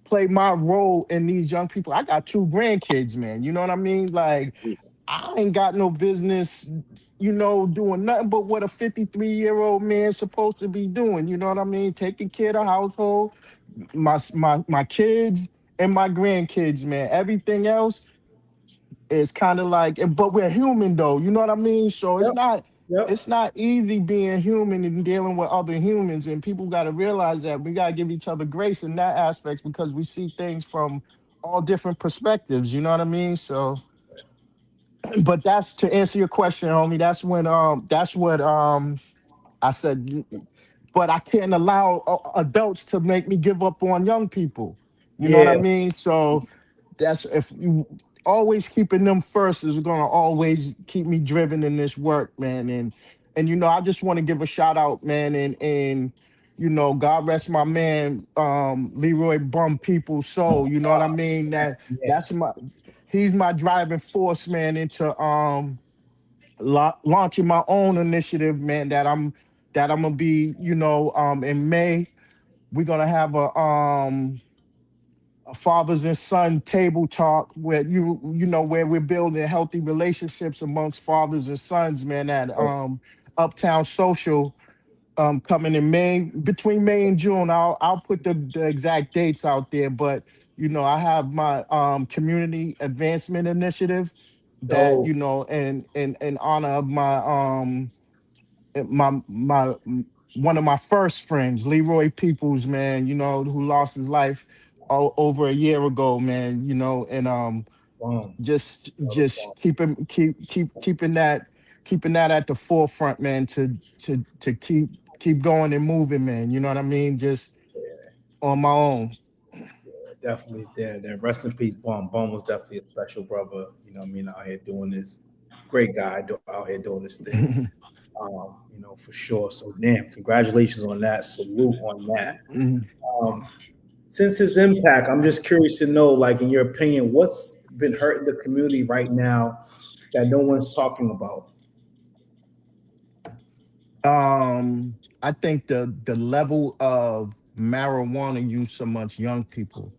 play my role in these young people. I got two grandkids, man. You know what I mean? Like, mm, I ain't got no business, you know, doing nothing but what a 53-year-old man's supposed to be doing. You know what I mean? Taking care of the household, my kids and my grandkids, man. Everything else is kind of like, but we're human though. You know what I mean? So Yep. Yep. it's not easy being human and dealing with other humans, and people got to realize that we got to give each other grace in that aspect because we see things from all different perspectives. You know what I mean? So, but that's to answer your question, homie. That's what I said. But I can't allow adults to make me give up on young people. You know what I Yeah. mean? So that's if you always keeping them first is gonna always keep me driven in this work, man. And you know, I just want to give a shout out, man, and you know, God rest my man, Leroy Bum People's soul. You know what I mean? Yeah. That's my he's my driving force, man, into launching my own initiative, man, that I'm gonna be, you know, in May. We're gonna have a fathers and son table talk where you know where we're building healthy relationships amongst fathers and sons, man, at Uptown Social, coming in May, between May and June. I'll put the exact dates out there, but you know, I have my community advancement initiative that, Dope. you know, in honor of my one of my first friends, Leroy Peoples, man, who lost his life over a year ago, man, and Boom. Another just bomb. keeping that at the forefront, man, to keep going and moving, man. You know what I mean? Just on my own. Definitely there. Rest in peace, Bum. Bum was definitely a special brother. Out here doing this. Great guy out here doing this thing. For sure. So damn, congratulations on that. Salute on that. Um, since his impact, I'm just curious to know, like, in your opinion, what's been hurting the community right now that no one's talking about? I think the level of marijuana use amongst young people.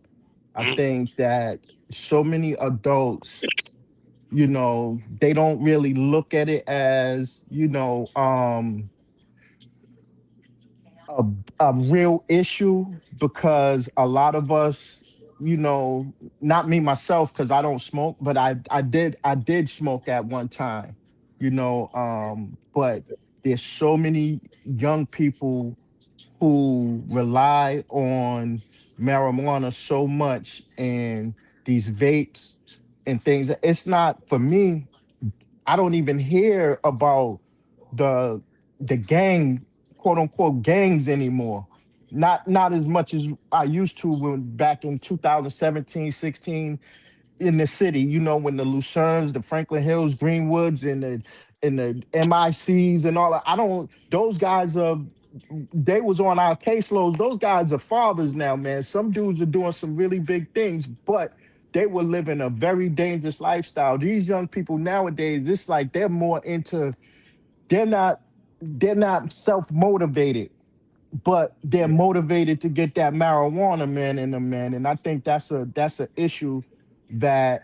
I Mm, think that so many adults, they don't really look at it as, a, a real issue, because a lot of us, not me myself, because I don't smoke, but I did smoke at one time, but there's so many young people who rely on marijuana so much, and these vapes and things. It's not for me. I don't even hear about the the gang, quote unquote, gangs anymore. Not as much as I used to when back in 2017, 16 in the city, when the Lucernes, the Franklin Hills, Greenwoods, and the MICs and all that. I don't those guys are they was on our caseloads. Those guys are fathers now, man. Some dudes are doing some really big things, but they were living a very dangerous lifestyle. These young people nowadays, it's like they're more into, they're not they're not self-motivated, but they're Yeah, motivated to get that marijuana, man, in them, man. And I think that's an issue that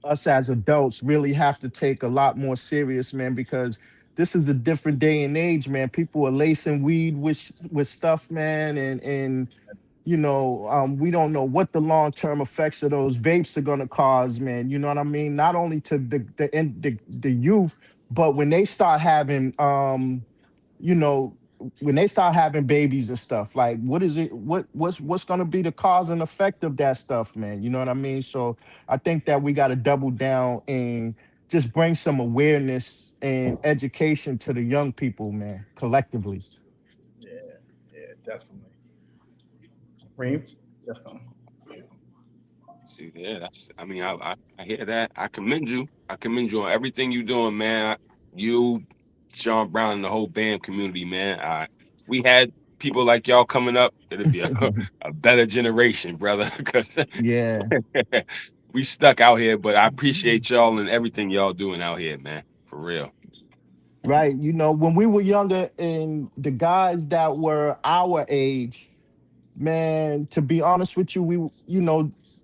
us as adults really have to take a lot more serious, man, because this is a different day and age, man. People are lacing weed with stuff, man, and we don't know what the long term effects of those vapes are gonna cause, man. You know what I mean? Not only to the youth, but when they start having you know, when they start having babies and stuff, like what is it? What's going to be the cause and effect of that stuff, man? You know what I mean? So I think that we got to double down and just bring some awareness and education to the young people, man, collectively. yeah, yeah, definitely. Reem, definitely. see, yeah, I mean, I hear that. I commend you. I commend you on everything you're doing, man. You, Sean Brown, and the whole BAM community, man. If we had people like y'all coming up, it'd be a, a better generation, brother. Because Yeah. we stuck out here, but I appreciate y'all and everything y'all doing out here, man. For real. Right. When we were younger, and the guys that were our age, man, to be honest with you,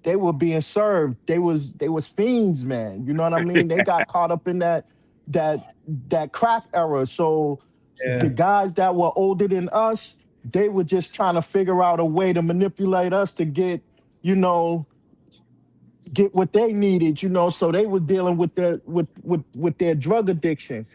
they were being served. They was fiends, man. You know what I mean? They got caught up in that that crack era. So the Yeah, guys that were older than us, they were just trying to figure out a way to manipulate us to you know, get what they needed. So they were dealing with their drug addiction.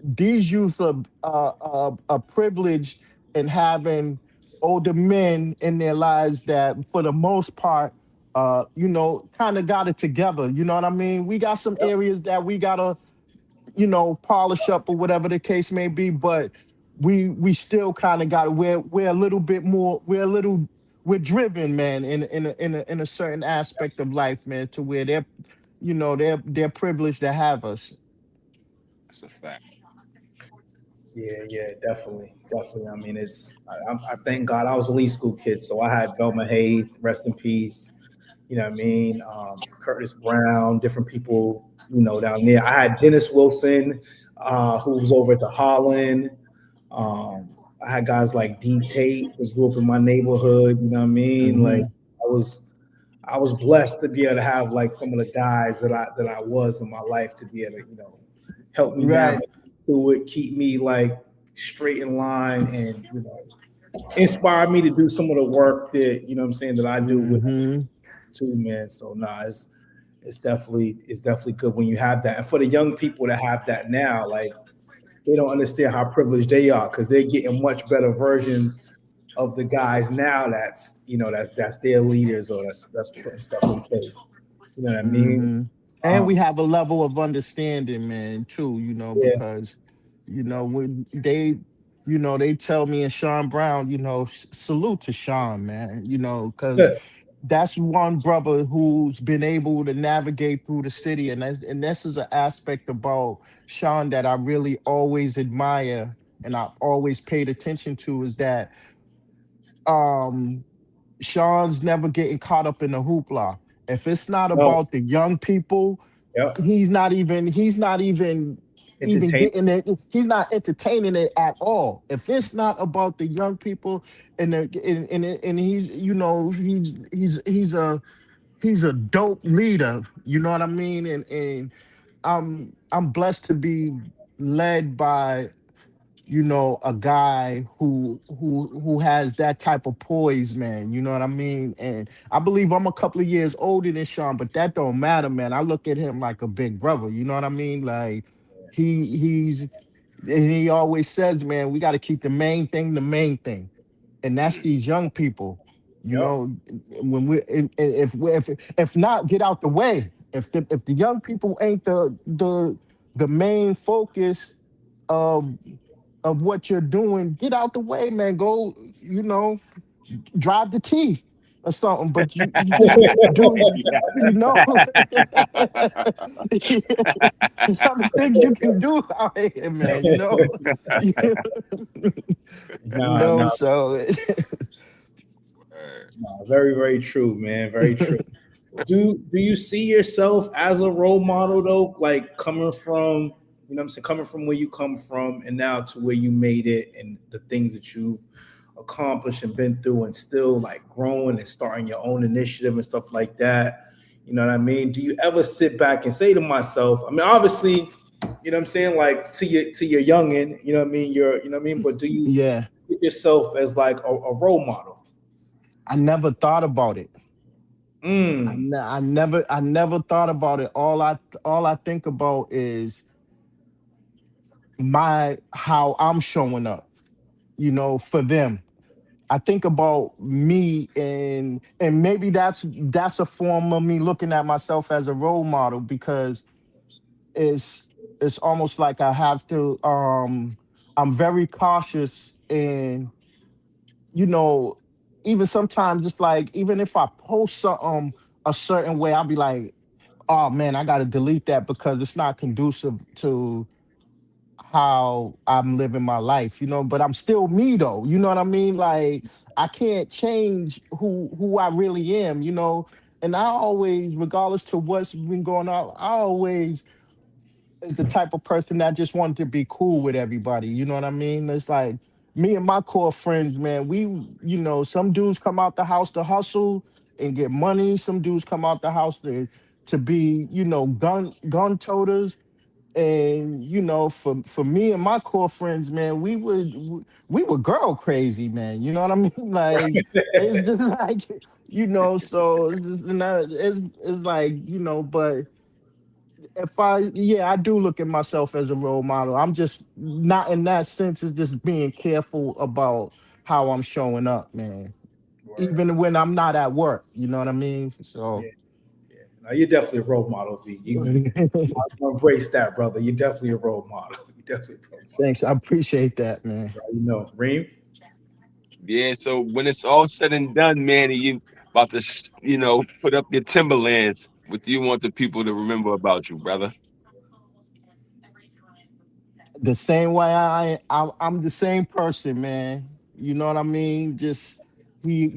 These youth are privileged in having older men in their lives that, for the most part, kind of got it together. You know what I mean? We got some areas that we gotta, polish up or whatever the case may be, but we still kind of got it. We're a little bit more. We're driven, man, in a certain aspect of life, man, to where they're privileged to have us. That's a fact. yeah, yeah, definitely, definitely. I mean, I thank God I was a elite school kid, so I had Velma Hayes, rest in peace. You know what I mean? Curtis Brown, different people, down there. I had Dennis Wilson, who was over at the Holland. I had guys like D Tate that grew up in my neighborhood. You know what I mean? Like Hmm. I was I was blessed to be able to have like some of the guys that I was in my life to be able to, help me Right. navigate through it, keep me like straight in line and inspire me to do some of the work that, what I'm saying, that I do with Hmm. too, man. So nah, it's definitely good when you have that. And for the young people that have that now, like they don't understand how privileged they are because they're getting much better versions of the guys now. That's that's their leaders or that's putting stuff in place. You know what I mean? Hmm. And we Um, have a level of understanding, man, too, yeah, because, when they tell me and Sean Brown, salute to Sean, man, because that's one brother who's been able to navigate through the city. And this is an aspect about Sean that I really always admire and I've always paid attention to is that um Sean's never getting caught up in the hoopla. If it's not no, about the young people, yep, he's not even entertain, getting it. He's not entertaining it at all. If it's not about the young people and he's he's a dope leader. You know what I mean? And I'm blessed to be led by a guy who has that type of poise, man. You know what I mean? And I believe I'm a couple of years older than Sean, but that don't matter, man. I look at him like a big brother. You know what I mean? Like he's and he always says, man, we got to keep the main thing, and that's these young people. You yep. know, when if not, get out the way. If the young people ain't the main focus of what you're doing, get out the way, man. Go, drive the T or something. But do Yeah. you know some of the things you can do out here, man. You No, no, so no, very, very true, man. Very true. Do you see yourself as a role model though? Like coming from, what I'm saying, coming from where you come from and now to where you made it and the things that you've accomplished and been through and still like growing and starting your own initiative and stuff like that. You know what I mean? Do you ever sit back and say to myself, I mean, obviously, what I'm saying, like to your youngin, you know what I mean? You know what I mean? But do you yeah, see yourself as like a role model? I never thought about it. Mm, I never thought about it. All I think about is my how I'm showing up, for them. I think about me and maybe that's a form of me looking at myself as a role model because it's it's almost like I have to I'm very cautious and you know even sometimes it's like even if I post something a certain way I'll be like, oh man, I got to delete that because it's not conducive to how I'm living my life, but I'm still me though. You know what I mean? Like I can't change who I really am, And I always, regardless to what's been going on, I always is the type of person that just wanted to be cool with everybody. You know what I mean? It's like me and my core friends, man. Some dudes come out the house to hustle and get money. Some dudes come out the house to be, gun toters and for me and my core friends, man, we were girl crazy, man. You know what I mean? Like it's just like so it's just it's like but if I do look at myself as a role model. I'm just not in that sense. It's just being careful about how I'm showing up, man. word. Even when I'm not at work, you know what I mean? So. Yeah, yeah. No, you're definitely a role model, V. You embrace that, brother. You're definitely a role model. You're definitely a role model. Thanks, I appreciate that, man. Reem. Yeah. So when it's all said and done, man, and you about to, put up your Timberlands, what do you want the people to remember about you, brother? The same way I'm the same person, man. You know what I mean? Just we,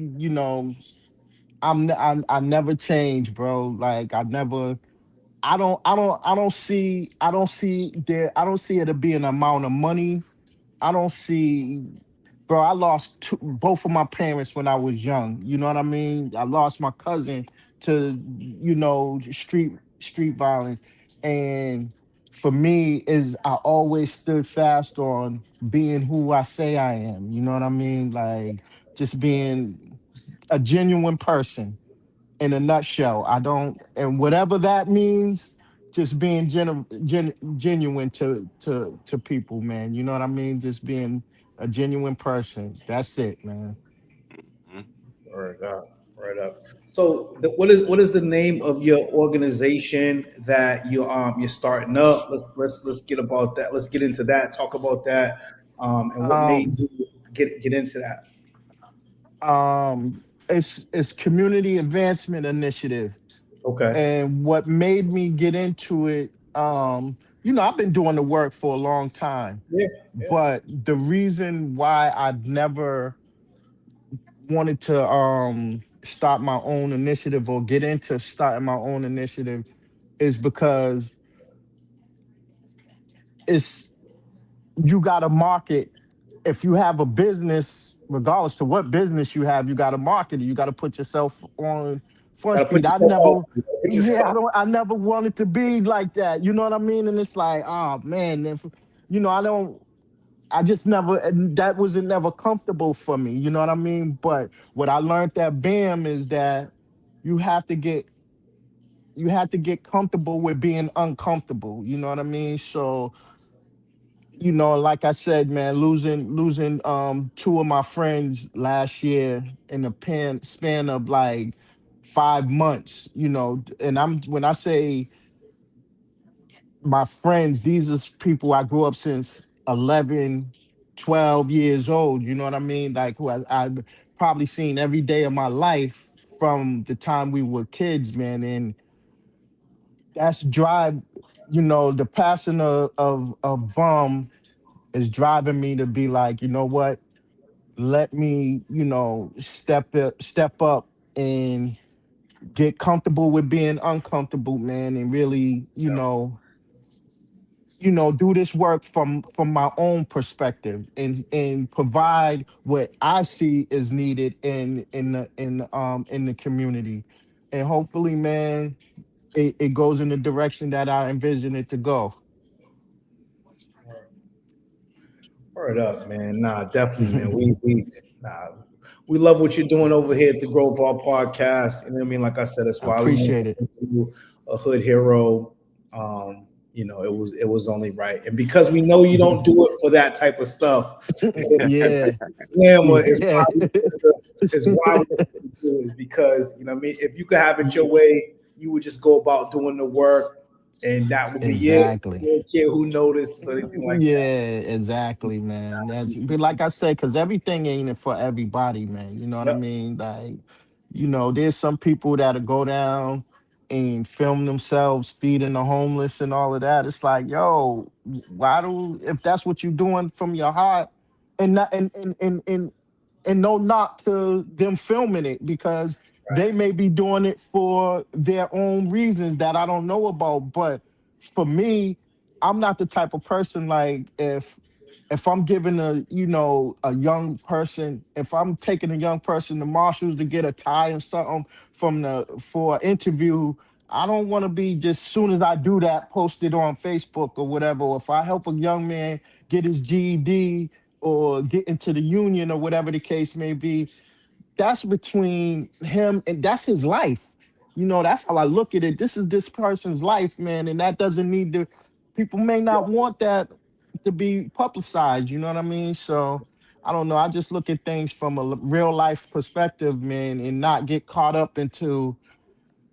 I never change, bro. Like I never. I don't see it to be an amount of money. I don't see, bro. I lost both of my parents when I was young. You know what I mean? I lost my cousin to street violence, and for me is I always stood fast on being who I say I am. You know what I mean? Like just being a genuine person in a nutshell. I don't, and whatever that means just being genuine to people, man. You know what I mean? Just being a genuine person. That's it, man. Mhm. Right up, right up. So, what is the name of your organization that you're starting up? Let's get about that. Let's get into that. Talk about that, and what made Um, you get into that. it's community advancement initiative, Okay. and what made me get into it, I've been doing the work for a long time, Yeah. Yeah. but the reason why I've never wanted to start my own initiative or get into starting my own initiative is because it's you got to market. If you have a business, regardless to what business you have, you got to market it. You got to put yourself on front Gotta put street. yourself out. Put Yeah, yourself. I never wanted to be like that. You know what I mean? And it's like, oh man, if I don't. I just never, and that wasn't never comfortable for me. You know what I mean? But what I learned at BAM is that you have to get you have to get comfortable with being uncomfortable. You know what I mean? So, like I said, man, losing two of my friends last year in the span of like 5 months, and when I say my friends, these are people I grew up since 11, 12 years old. You know what I mean? Like who I've probably seen every day of my life from the time we were kids, man. And that's drive, the passing of Bum is driving me to be like, you know what? Let me, step up and get comfortable with being uncomfortable, man, and really, do this work from my own perspective and provide what I see is needed in the community. And hopefully, man, it goes in the direction that I envision it to go. Word up, man. Nah, definitely, man. We love what you're doing over here at the Grove Hall Podcast. You know what I mean? Like I said, that's I why we made appreciate it. you a hood hero. It was only right. And because we know you don't do it for that type of stuff, Yeah. Slammer Yeah. is why we do it, is because you know what I mean, if you could have it your way, you would just go about doing the work and that would be it. Exactly. You don't care who noticed or anything like that. Yeah, exactly, man. That's but like I said, because everything ain't for everybody, man. You know what I Yep. mean? Like, there's some people that'll go down and film themselves feeding the homeless and all of that. It's like, yo, why do if that's what you're doing from your heart, and not and no knock to them filming it because they may be doing it for their own reasons that I don't know about. But for me, I'm not the type of person like if I'm giving a young person, if I'm taking a young person to Marshalls to get a tie or something for an interview, I don't want to be just soon as I do that posted on Facebook or whatever. Or if I help a young man get his GED or get into the union or whatever the case may be, that's between him and that's his life. That's how I look at it. This is this person's life, man, and that doesn't need to. People may not want that to be publicized. You know what I mean? So I don't know. I just look at things from a real life perspective, man, and not get caught up into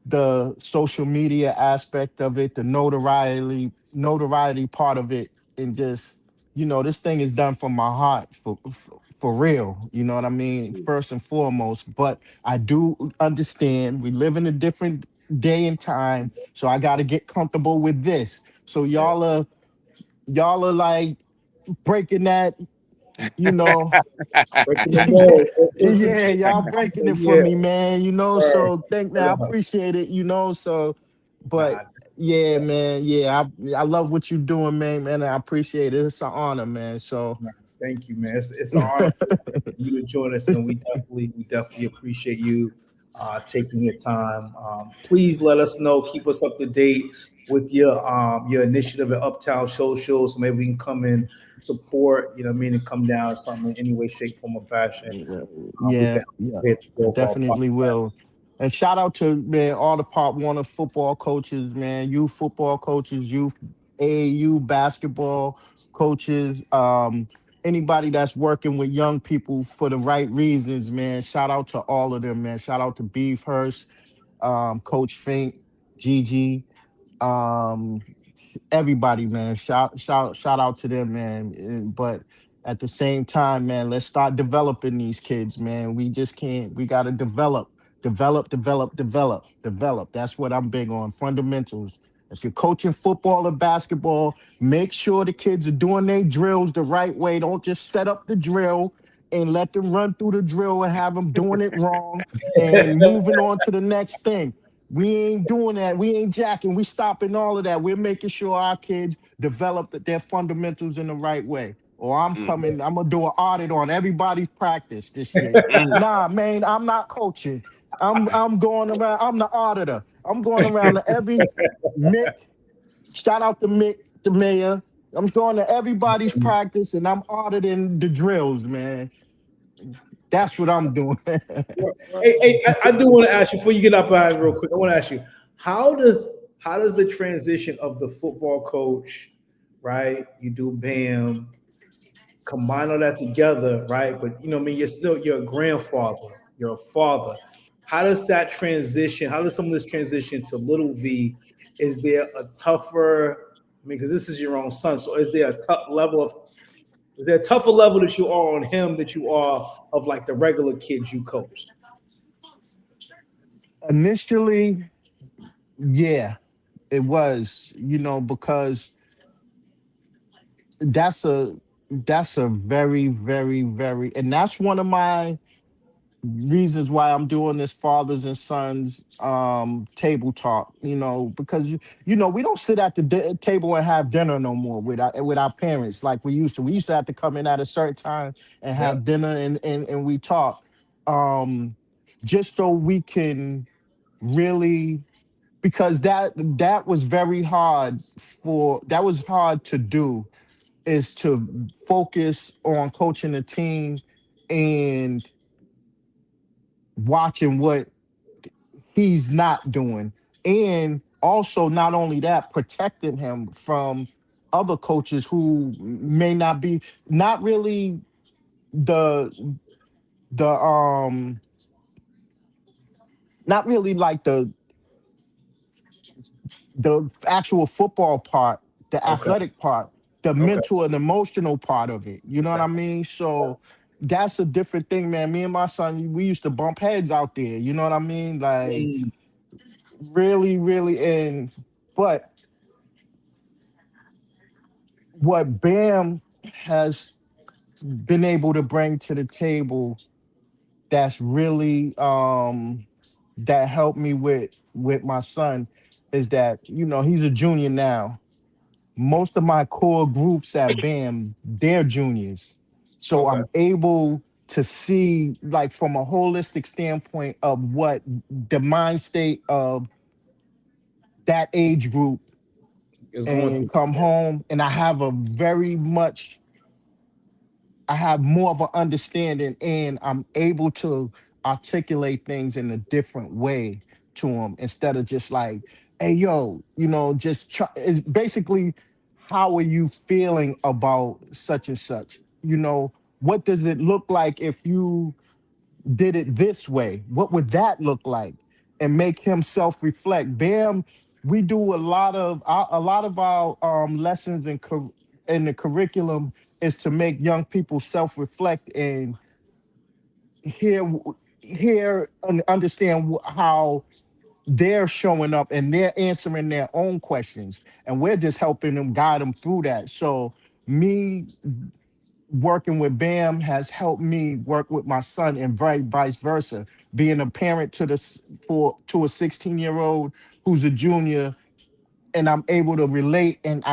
the social media aspect of it, the notoriety part of it, and just this thing is done from my heart for real. You know what I mean? First and foremost, but I do understand we live in a different day and time, so I got to get comfortable with this. So Yeah. y'all are like breaking that, you know. Breaking the mold, doing some Yeah, change. y'all breaking it for Yeah. me, man. Right. So thank now I appreciate it, so but Nah, yeah, yeah. man, yeah, I love what you're doing, man. I appreciate it. It's an honor, man. So Nah, thank you, man. It's an honor for you to join us, and we definitely appreciate you taking your time. Please let us know. Keep us up to date with your initiative at Uptown Social, so maybe we can come in support. You know what I mean, and come down something in any way, shape, form, or fashion. We yeah, can yeah, hit the I Grove Hall definitely Podcast. will. And shout out to, man, all the Pop Warner football coaches, man, youth football coaches, youth AAU basketball coaches, anybody that's working with young people for the right reasons, man. Shout out to all of them, man. Shout out to Beef Hurst, Coach Fink, Gigi, um, everybody, man. Shout out to them, man. But at the same time, man, let's start developing these kids, man. We just can't. We got to develop. That's what I'm big on. Fundamentals. If you're coaching football or basketball, make sure the kids are doing their drills the right way. Don't just set up the drill and let them run through the drill and have them doing it wrong and moving on to the next thing. We ain't doing that. We ain't jacking. We stopping all of that. We're making sure our kids develop their fundamentals in the right way. Or I'm Mm, coming, I'm gonna do an audit on everybody's practice this year. mm, Nah, man, I'm not coaching. I'm going around, I'm the auditor. I'm going around to every Mick, shout out to Mick, the mayor. I'm going to everybody's practice and I'm auditing the drills, man. That's what I'm doing. I do want to ask you before you get up out of it real quick. I want to ask you how does the transition of the football coach, right? You do BAM, combine all that together, right? But you know, I mean, you're a grandfather, you're a father. How does that transition? How does some of this transition to little V? Is there a tougher? I mean, because this is your own son, so is there a tough level of? Is there a tougher level that you are on him that you are of like the regular kids you coached? Initially, yeah, it was, because that's a very, very, very, and that's one of my reasons why I'm doing this fathers and sons table talk, because we don't sit at the table and have dinner no more with our parents like we used to. We used to have to come in at a certain time and Yeah. have dinner and we talk. Um just so we can really, because that was hard to do, is to focus on coaching the team and watching what he's not doing. And also, not only that, protecting him from other coaches who may not be, not really the the not really like the actual football part, the Okay. athletic part, the Okay. mental and emotional part of it. You know what I mean? So that's a different thing, man. Me and my son, we used to bump heads out there. You know what I mean? Like, Mm, really, really. And but what Bam has been able to bring to the table, that's really that helped me with my son, is that, he's a junior now. Most of my core groups at BAM, they're juniors. So okay. I'm able to see, like, from a holistic standpoint of what the mind state of that age group, It's going and through. come home and I have more of an understanding, and I'm able to articulate things in a different way to them, instead of just like, hey, yo, just try. It's basically, how are you feeling about such and such? What does it look like if you did it this way? What would that look like? And make him self-reflect. Bam, we do a lot of our lessons in the curriculum is to make young people self-reflect and hear hear and understand how they're showing up and they're answering their own questions, and we're just helping them, guide them through that. So me working with Bam has helped me work with my son, and vice versa. Being a parent to a 16-year-old who's a junior, and I'm able to relate and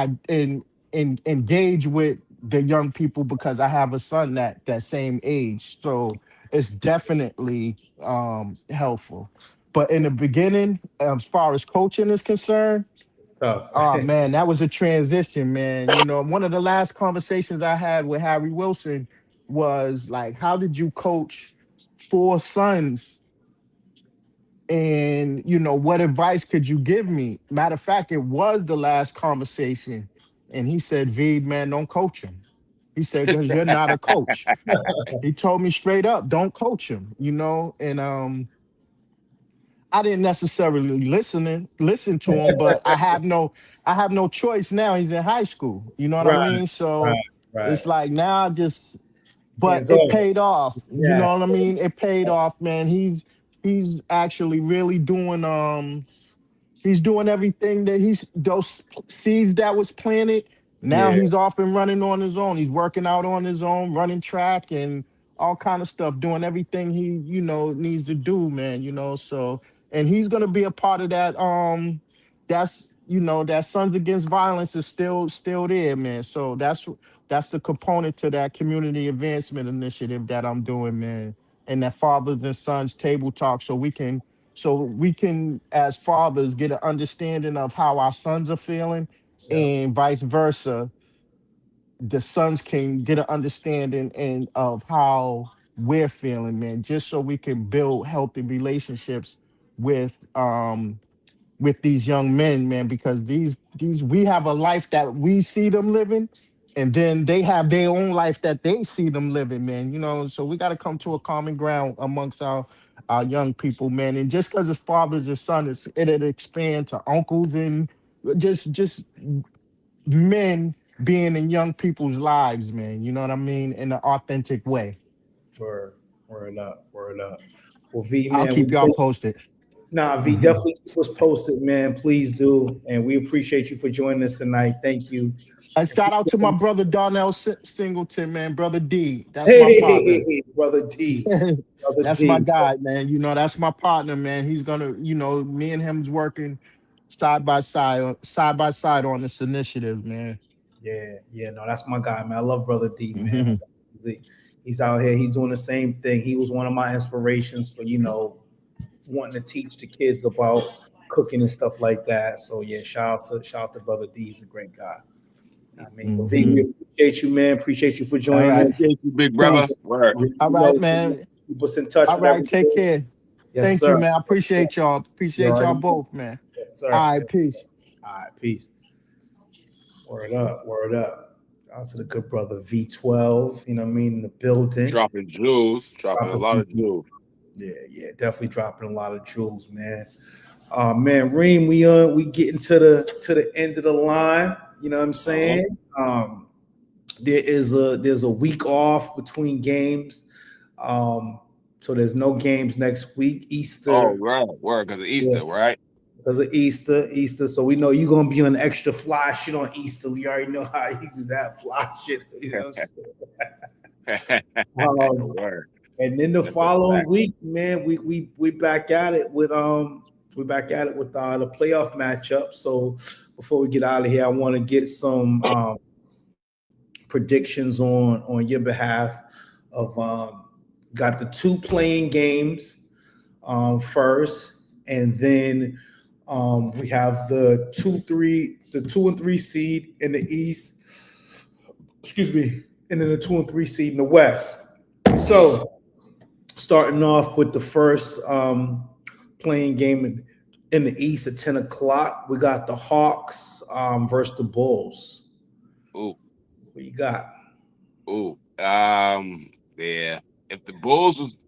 engage with the young people because I have a son that same age. So it's definitely helpful. But in the beginning, as far as coaching is concerned, It's tough. oh man, that was a transition, man. One of the last conversations I had with Harry Wilson was like, how did you coach four sons And what advice could you give me? Matter of fact, it was the last conversation, and he said, "V, man, don't coach him." He said, "Because you're not a coach." He told me straight up, "Don't coach him." And I didn't necessarily listen to him, but I have no choice now. He's in high school. You know what I Right, mean? So right, right. it's like now I just, but Hands it off. paid off. You Yeah, know what I mean? It paid off, man. He's actually really doing he's doing everything that those seeds that was planted. Now yeah, he's off and running on his own. He's working out on his own, running track and all kind of stuff, doing everything he needs to do, man. So and he's gonna be a part of that. That's that Sons Against Violence is still there, man. So that's the component to that community advancement initiative that I'm doing, man. And that fathers and sons table talk, so we can as fathers get an understanding of how our sons are feeling, yeah, and vice versa, the sons can get an understanding and of how we're feeling, man, just so we can build healthy relationships with with these young men, man, because these we have a life that we see them living, and then they have their own life that they see them living, man. So we got to come to a common ground amongst our young people, man. And just because it's fathers and sons, it'll expand to uncles and just men being in young people's lives, man. You know what I mean? In an authentic way. word, word up, word up. Well, V, I'll man, keep y'all posted. V, Mhm. definitely keep us posted, man. Please do. And we appreciate you for joining us tonight. Thank you. And And shout out to my brother Darnell Singleton, man. Brother D. That's my partner. hey, brother D, brother That's my D. guy, man. That's my partner, man. He's gonna, me and him's working side by side on this initiative, man. Yeah, yeah, no, that's my guy, man. I love brother D, man. Mhm. He's out here. He's doing the same thing. He was one of my inspirations for wanting to teach the kids about cooking and stuff like that. So yeah, shout out to brother D. He's a great guy. I mean, but V, we Mhm. appreciate you, man. Appreciate you for All joining right. us. Appreciate you, big brother. Thanks. Word. All right, man. Keep us in touch All with right. Take everything. care. Yes, Thank sir. you, man. I Yes, sir. appreciate y'all. You Appreciate y'all already know. both, man. Yes, All sir. right. Yes, sir. Peace. All right, peace. Word up, word up. Out to the good brother V12. You know what I mean? In the building. Dropping jewels, dropping a Dropping lot some. of jewels. Yeah, yeah, definitely dropping a lot of jewels, man. Man, Reem, we getting to the end of the line. You know what I'm Uh-huh. saying? There's a week off between games. Um, so there's no games next week. Oh, Easter, right. Word, because of yeah, Easter, right? because of Easter. So we know you're gonna be on extra fly shit on Easter. We already know how you do that fly shit. You know what I'm saying? Word. And then the That's a following fact. week, man, we back at it with the playoff matchup. So before we get out of here, I want to get some predictions on your behalf of got the two playing games first, and then we have the 2 and 3 seed in the East. Excuse me, and then the 2 and 3 seed in the West. So starting off with the first playing game in the East at 10 o'clock, we got the Hawks versus the Bulls. Ooh, What you got? ooh. Yeah. If the Bulls was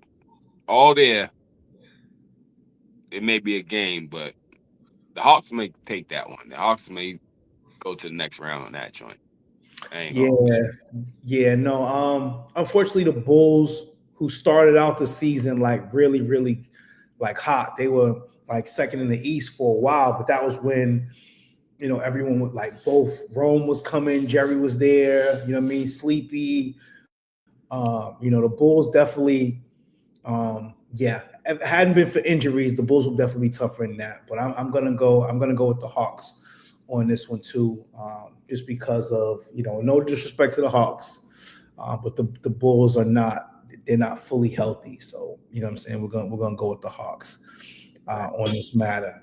all there, it may be a game, but the Hawks may take that one. The Hawks may go to the next round on that joint. I ain't Yeah, gonna hold you. yeah, no. Unfortunately, the Bulls, who started out the season like really, really like hot, they were like second in the East for a while, but that was when everyone was like both Rome was coming, Jerry was there, you know what I mean, Sleepy. The Bulls definitely, yeah, if it hadn't been for injuries, the Bulls would definitely be tougher than that. But I'm gonna go with the Hawks on this one too, just because of no disrespect to the Hawks, but the Bulls they're not fully healthy. So you know what I'm saying, we're gonna go with the Hawks on this matter.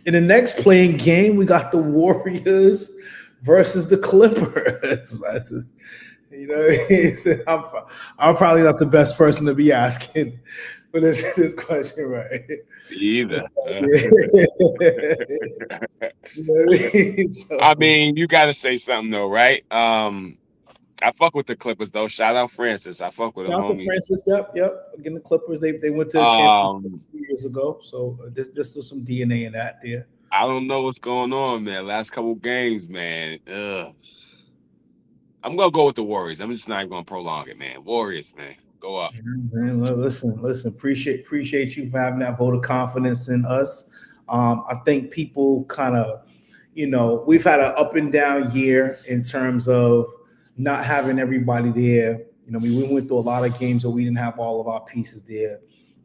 In the next playing game, we got the Warriors versus the Clippers. You know, what I mean? So I'm probably not the best person to be asking for this question, right? Either. You know what I mean? I So, mean, you got to say something though, right? I fuck with the Clippers though. Shout out Francis. I fuck with him, shout out to homie. Francis. Yep. Again, the Clippers. They went to the championship Um, 2 years ago, so there's still some DNA in that there. I don't know what's going on, man. Last couple games, man. I'm gonna go with the Warriors. I'm just not even gonna prolong it, man. Warriors, man. Go up. Man, listen. Appreciate you for having that vote of confidence in us. I think people kind of, we've had an up and down year in terms of not having everybody there. We went through a lot of games where we didn't have all of our pieces there.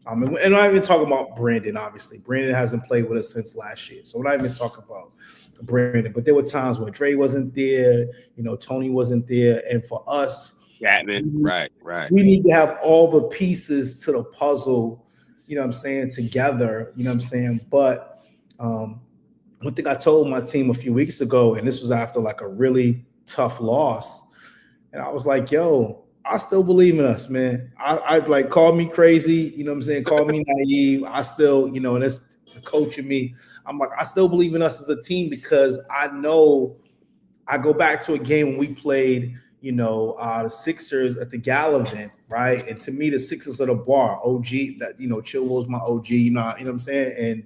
And I'm not even talking about Brandon, obviously. Brandon hasn't played with us since last year. So we're not even talking about Brandon. But there were times when Dre wasn't there, Tony wasn't there. And for us, Chapman, right. we need to have all the pieces to the puzzle, together, But one thing I told my team a few weeks ago, and this was after like a really tough loss, and I was like, yo, I still believe in us, man. I like, call me crazy, call me naive. I still, and it's coaching me. I'm like, I still believe in us as a team because I know I go back to a game when we played, the Sixers at the Gala event, right? And to me, the Sixers are the bar. OG, that, Chilwell's my OG, you know what I'm saying? And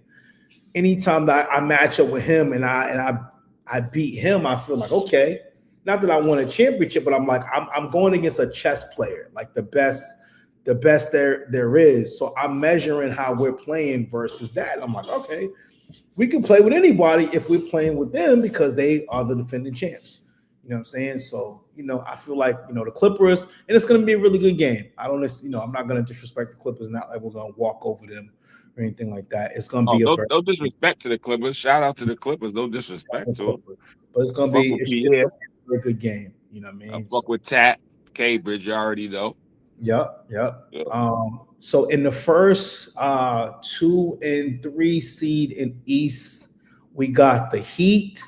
anytime that I match up with him and I beat him, I feel like, okay, not that I won a championship, but I'm like, I'm going against a chess player, like the best there is. So I'm measuring how we're playing versus that. I'm like, okay, we can play with anybody if we're playing with them because they are the defending champs. You know what I'm saying? So, I feel like, the Clippers, and it's going to be a really good game. I'm not going to disrespect the Clippers, not like we're going to walk over them or anything like that. It's going to be no disrespect to the Clippers. Shout out to the Clippers. No disrespect to them. But it's going to be a very good game. You know what I mean? I fuck with Tat, Cambridge already though. Yep. So in the first 2 and 3 seed in East, we got the Heat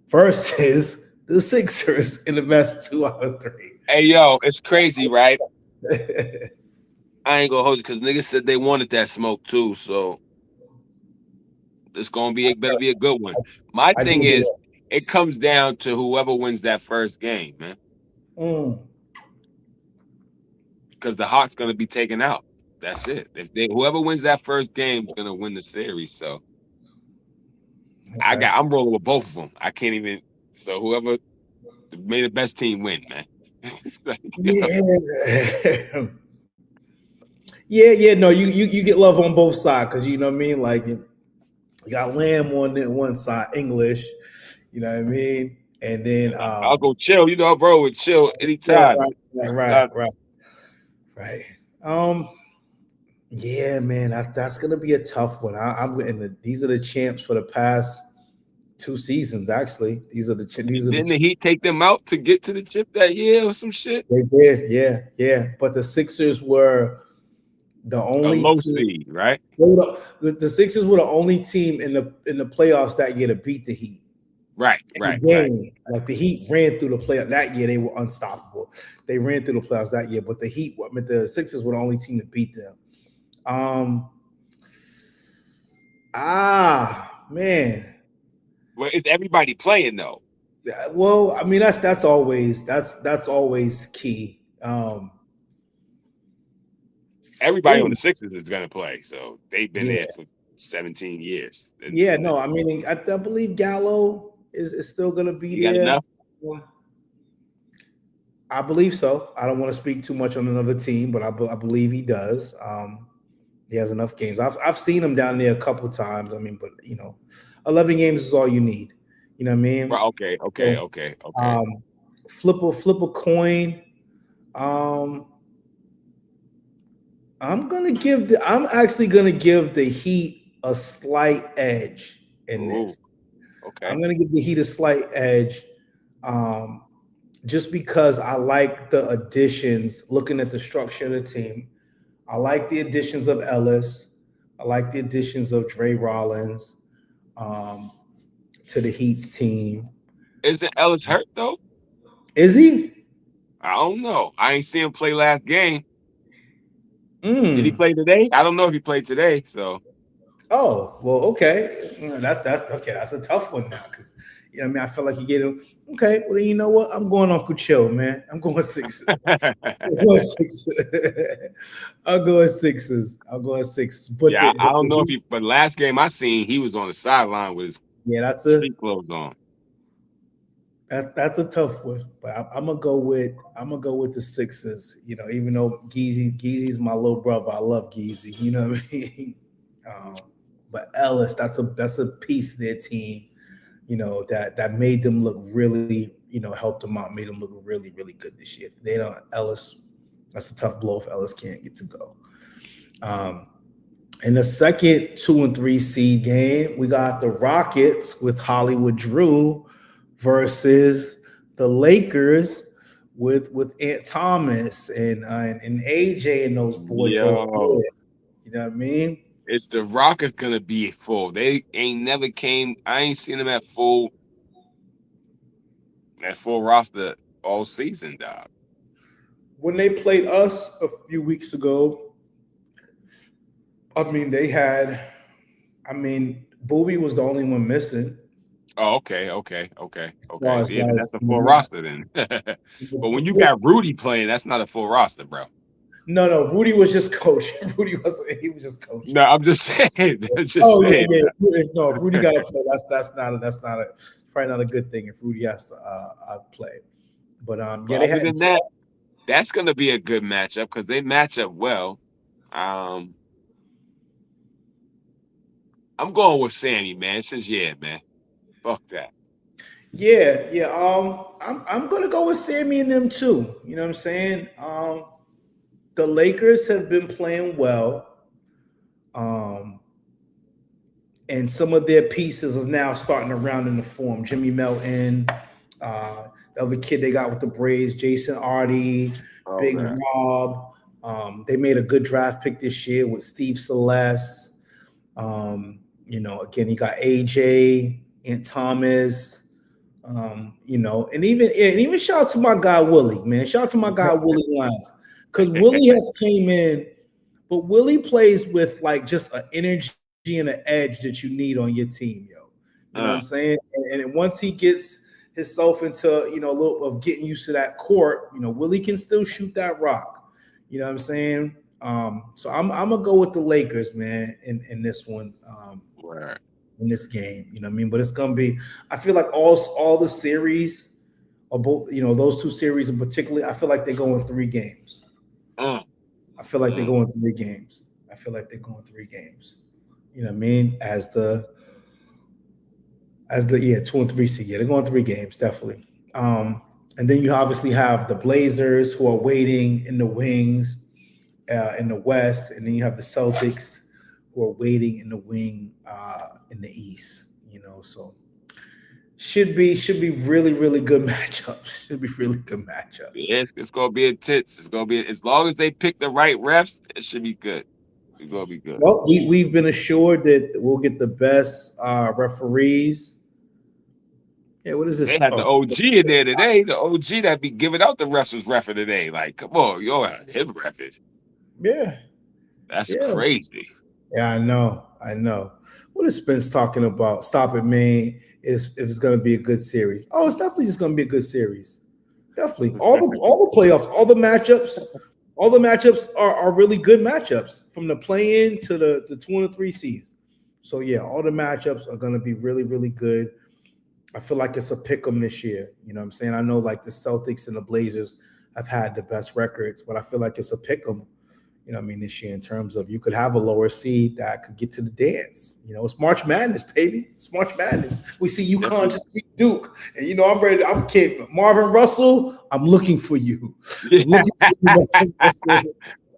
versus the Sixers in the best 2 out of 3. Hey yo, it's crazy, right? I ain't gonna hold you because niggas said they wanted that smoke too, so it's better be a good one. My thing is, it comes down to whoever wins that first game, man. Because the Hawks gonna be taken out. That's it. Whoever wins that first game is gonna win the series. So I'm rolling with both of them. I can't even. So whoever made the best team win, man. Yeah. No, you get love on both sides because you know what I mean. Like you got Lamb on one side, English. You know what I mean, and then I'll go chill. I'll roll with chill anytime. Right. Yeah, man, that's gonna be a tough one. These are the champs for the past 2 seasons. Actually, Didn't the Heat take them out to get to the chip that year or some shit? They did, yeah. But the Sixers were the only low seed, right? The Sixers were the only team in the playoffs that year to beat the Heat. Right. Like the Heat ran through the playoffs that year; they were unstoppable. They ran through the playoffs that year, but the Sixers were the only team to beat them. Man. Well, is everybody playing though? Yeah, well, I mean that's always key. Everybody on the Sixers is gonna play, so they've been there for 17 years. Yeah, no, I mean I believe Gallo is still gonna be there. Enough? I believe so. I don't want to speak too much on another team, but I believe he does. He has enough games. I've seen him down there a couple times. I mean, but 11 games is all you need. You know what I mean? Well, okay. Flip a coin. I'm actually gonna give the Heat a slight edge in this. Okay. I'm gonna give the Heat a slight edge. Just because I like the additions, looking at the structure of the team. I like the additions of Ellis. I like the additions of Dre Rollins to the Heat's team. Isn't Ellis hurt though? Is he? I don't know. I ain't seen him play last game. Did he Mm. play today? I don't know if he played today. So Oh, well, okay. That's okay. That's a tough one now because I mean I feel like you get him. Okay, well then you know what? I'm going Uncle Chill, man. I'm going Sixers. I'm going Sixers. I'll go Sixers. I'll go Sixers. But yeah, I don't know if he. But last game I seen, he was on the sideline with his that's street clothes on. That's a tough one, but I'm gonna go with the Sixers. Even though Geezy's my little brother, I love Geezy. You know what I mean? But Ellis, that's a piece of their team. That made them look really, helped them out, made them look really, really good this year. If they don't Ellis, that's a tough blow if Ellis can't get to go. In the second 2 and 3 seed game, we got the Rockets with Hollywood Drew versus the Lakers with Ant Thomas and AJ and those boys over there. You know what I mean? It's the Rockets gonna be full. They ain't never came. I ain't seen them at full roster all season, dog. When they played us a few weeks ago, I mean Booby was the only one missing. Oh, okay. Well, Yeah, that's a full roster then. But when you got Rudy playing, that's not a full roster, bro. No, Rudy was just coaching. He was just coaching. No, I'm just saying. Yeah. If Rudy got to play, that's probably not a good thing if Rudy has to play. But they other than that, that's gonna be a good matchup because they match up well. I'm going with Sammy, man. Man. Fuck that. Yeah. I'm gonna go with Sammy and them too. You know what I'm saying? The Lakers have been playing well. And some of their pieces are now starting to round into form. Jimmy Melton, the other kid they got with the Braves, Jason Artie, Big Rob. They made a good draft pick this year with Steve Celeste. Again, you got AJ, Ant Thomas, and even shout out to my guy Willie, man. Shout out to my guy Willie Lyons. Because Willie has came in, but Willie plays with like just an energy and an edge that you need on your team, yo. You know what I'm saying? And once he gets himself into, a little of getting used to that court, Willie can still shoot that rock. You know what I'm saying? So I'm gonna go with the Lakers, man, in this one, in this game. You know what I mean? But it's gonna be, I feel like all the series, or both, those two series in particular, I feel like they're going 3 games. I feel like they're going 3 games. You know what I mean? As the 2 and 3 seed. Yeah, they're going 3 games, definitely. And then you obviously have the Blazers who are waiting in the wings in the West, and then you have the Celtics who are waiting in the wing in the East. So should be really, really good matchups. Yeah, it's gonna be intense. It's gonna be, as long as they pick the right refs, it should be good. It's gonna be good. Well, we've been assured that we'll get the best referees. Yeah, what is this? They had the OG in there today. The OG that be giving out the refs was reffing today. Like, come on, yo, him reffing. Yeah. That's crazy. Yeah, I know. What is Spence talking about? Stop it, man. If it's going to be a good series. Oh, it's definitely just going to be a good series. Definitely. All the playoffs, all the matchups are really good matchups from the play-in to the 2 and 3 seeds. So, yeah, all the matchups are going to be really, really good. I feel like it's a pick 'em this year. You know what I'm saying? I know like the Celtics and the Blazers have had the best records, but I feel like it's a pick 'em, this year in terms of you could have a lower seed that could get to the dance. It's March Madness, baby. It's March Madness. We see UConn just beat Duke. And, I'm ready. I'm kidding. Marvin Russell, I'm looking for you.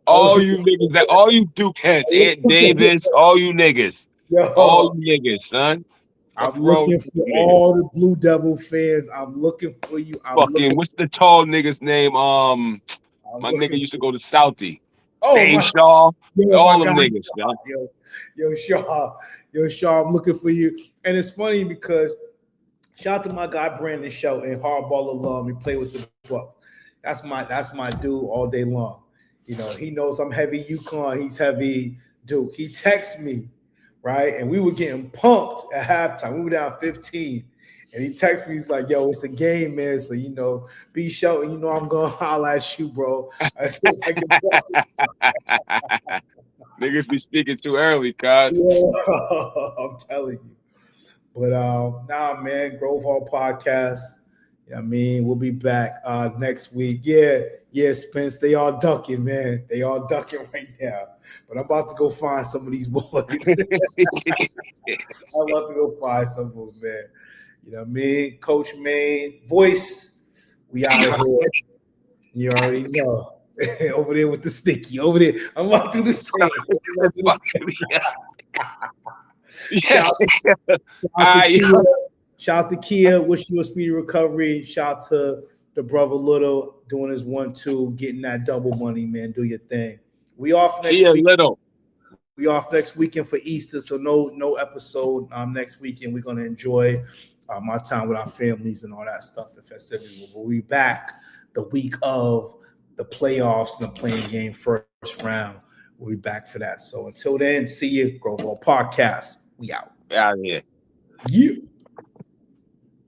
All you niggas, all you Duke heads, Ant Davis, all you niggas. All you niggas, son. I'm looking for all the Blue Devil fans. I'm looking for you. What's the tall nigga's name? My nigga used to go to Southie. Dave Shaw. All them niggas. Yo, Shaw, I'm looking for you. And it's funny because shout out to my guy Brandon Shelton, hardball alum. He played with the Bucks. That's my dude all day long. You know, he knows I'm heavy UConn. He's heavy Duke. He texts me, right? And we were getting pumped at halftime. We were down 15. And he texts me, he's like, yo, it's a game, man. So, you know, be sure, you know, I'm going to holler at you, bro. I said, Niggas be speaking too early, cuz. yeah, I'm telling you. But nah, man, Grove Hall Podcast. I mean, we'll be back next week. Yeah, Spence. They all ducking, man. They all ducking right now. But I'm about to go find some of these boys. I'm about to go find some of them, man. You know what I mean? Coach Main, voice. We out of here. You already know. Over there with the sticky. Over there. I'm about to do the same. Shout out to Kia. Wish you a speedy recovery. Shout out to the brother Little doing his 1-2, getting that double money, man. Do your thing. We off next week. Little. We off next weekend for Easter, so no episode next weekend. We're gonna enjoy my time with our families and all that stuff, the festivities. We'll be back the week of the playoffs and the playing game first round. We'll be back for that. So until then, see you. Grove Hall Podcast. We out. Out here. Yeah.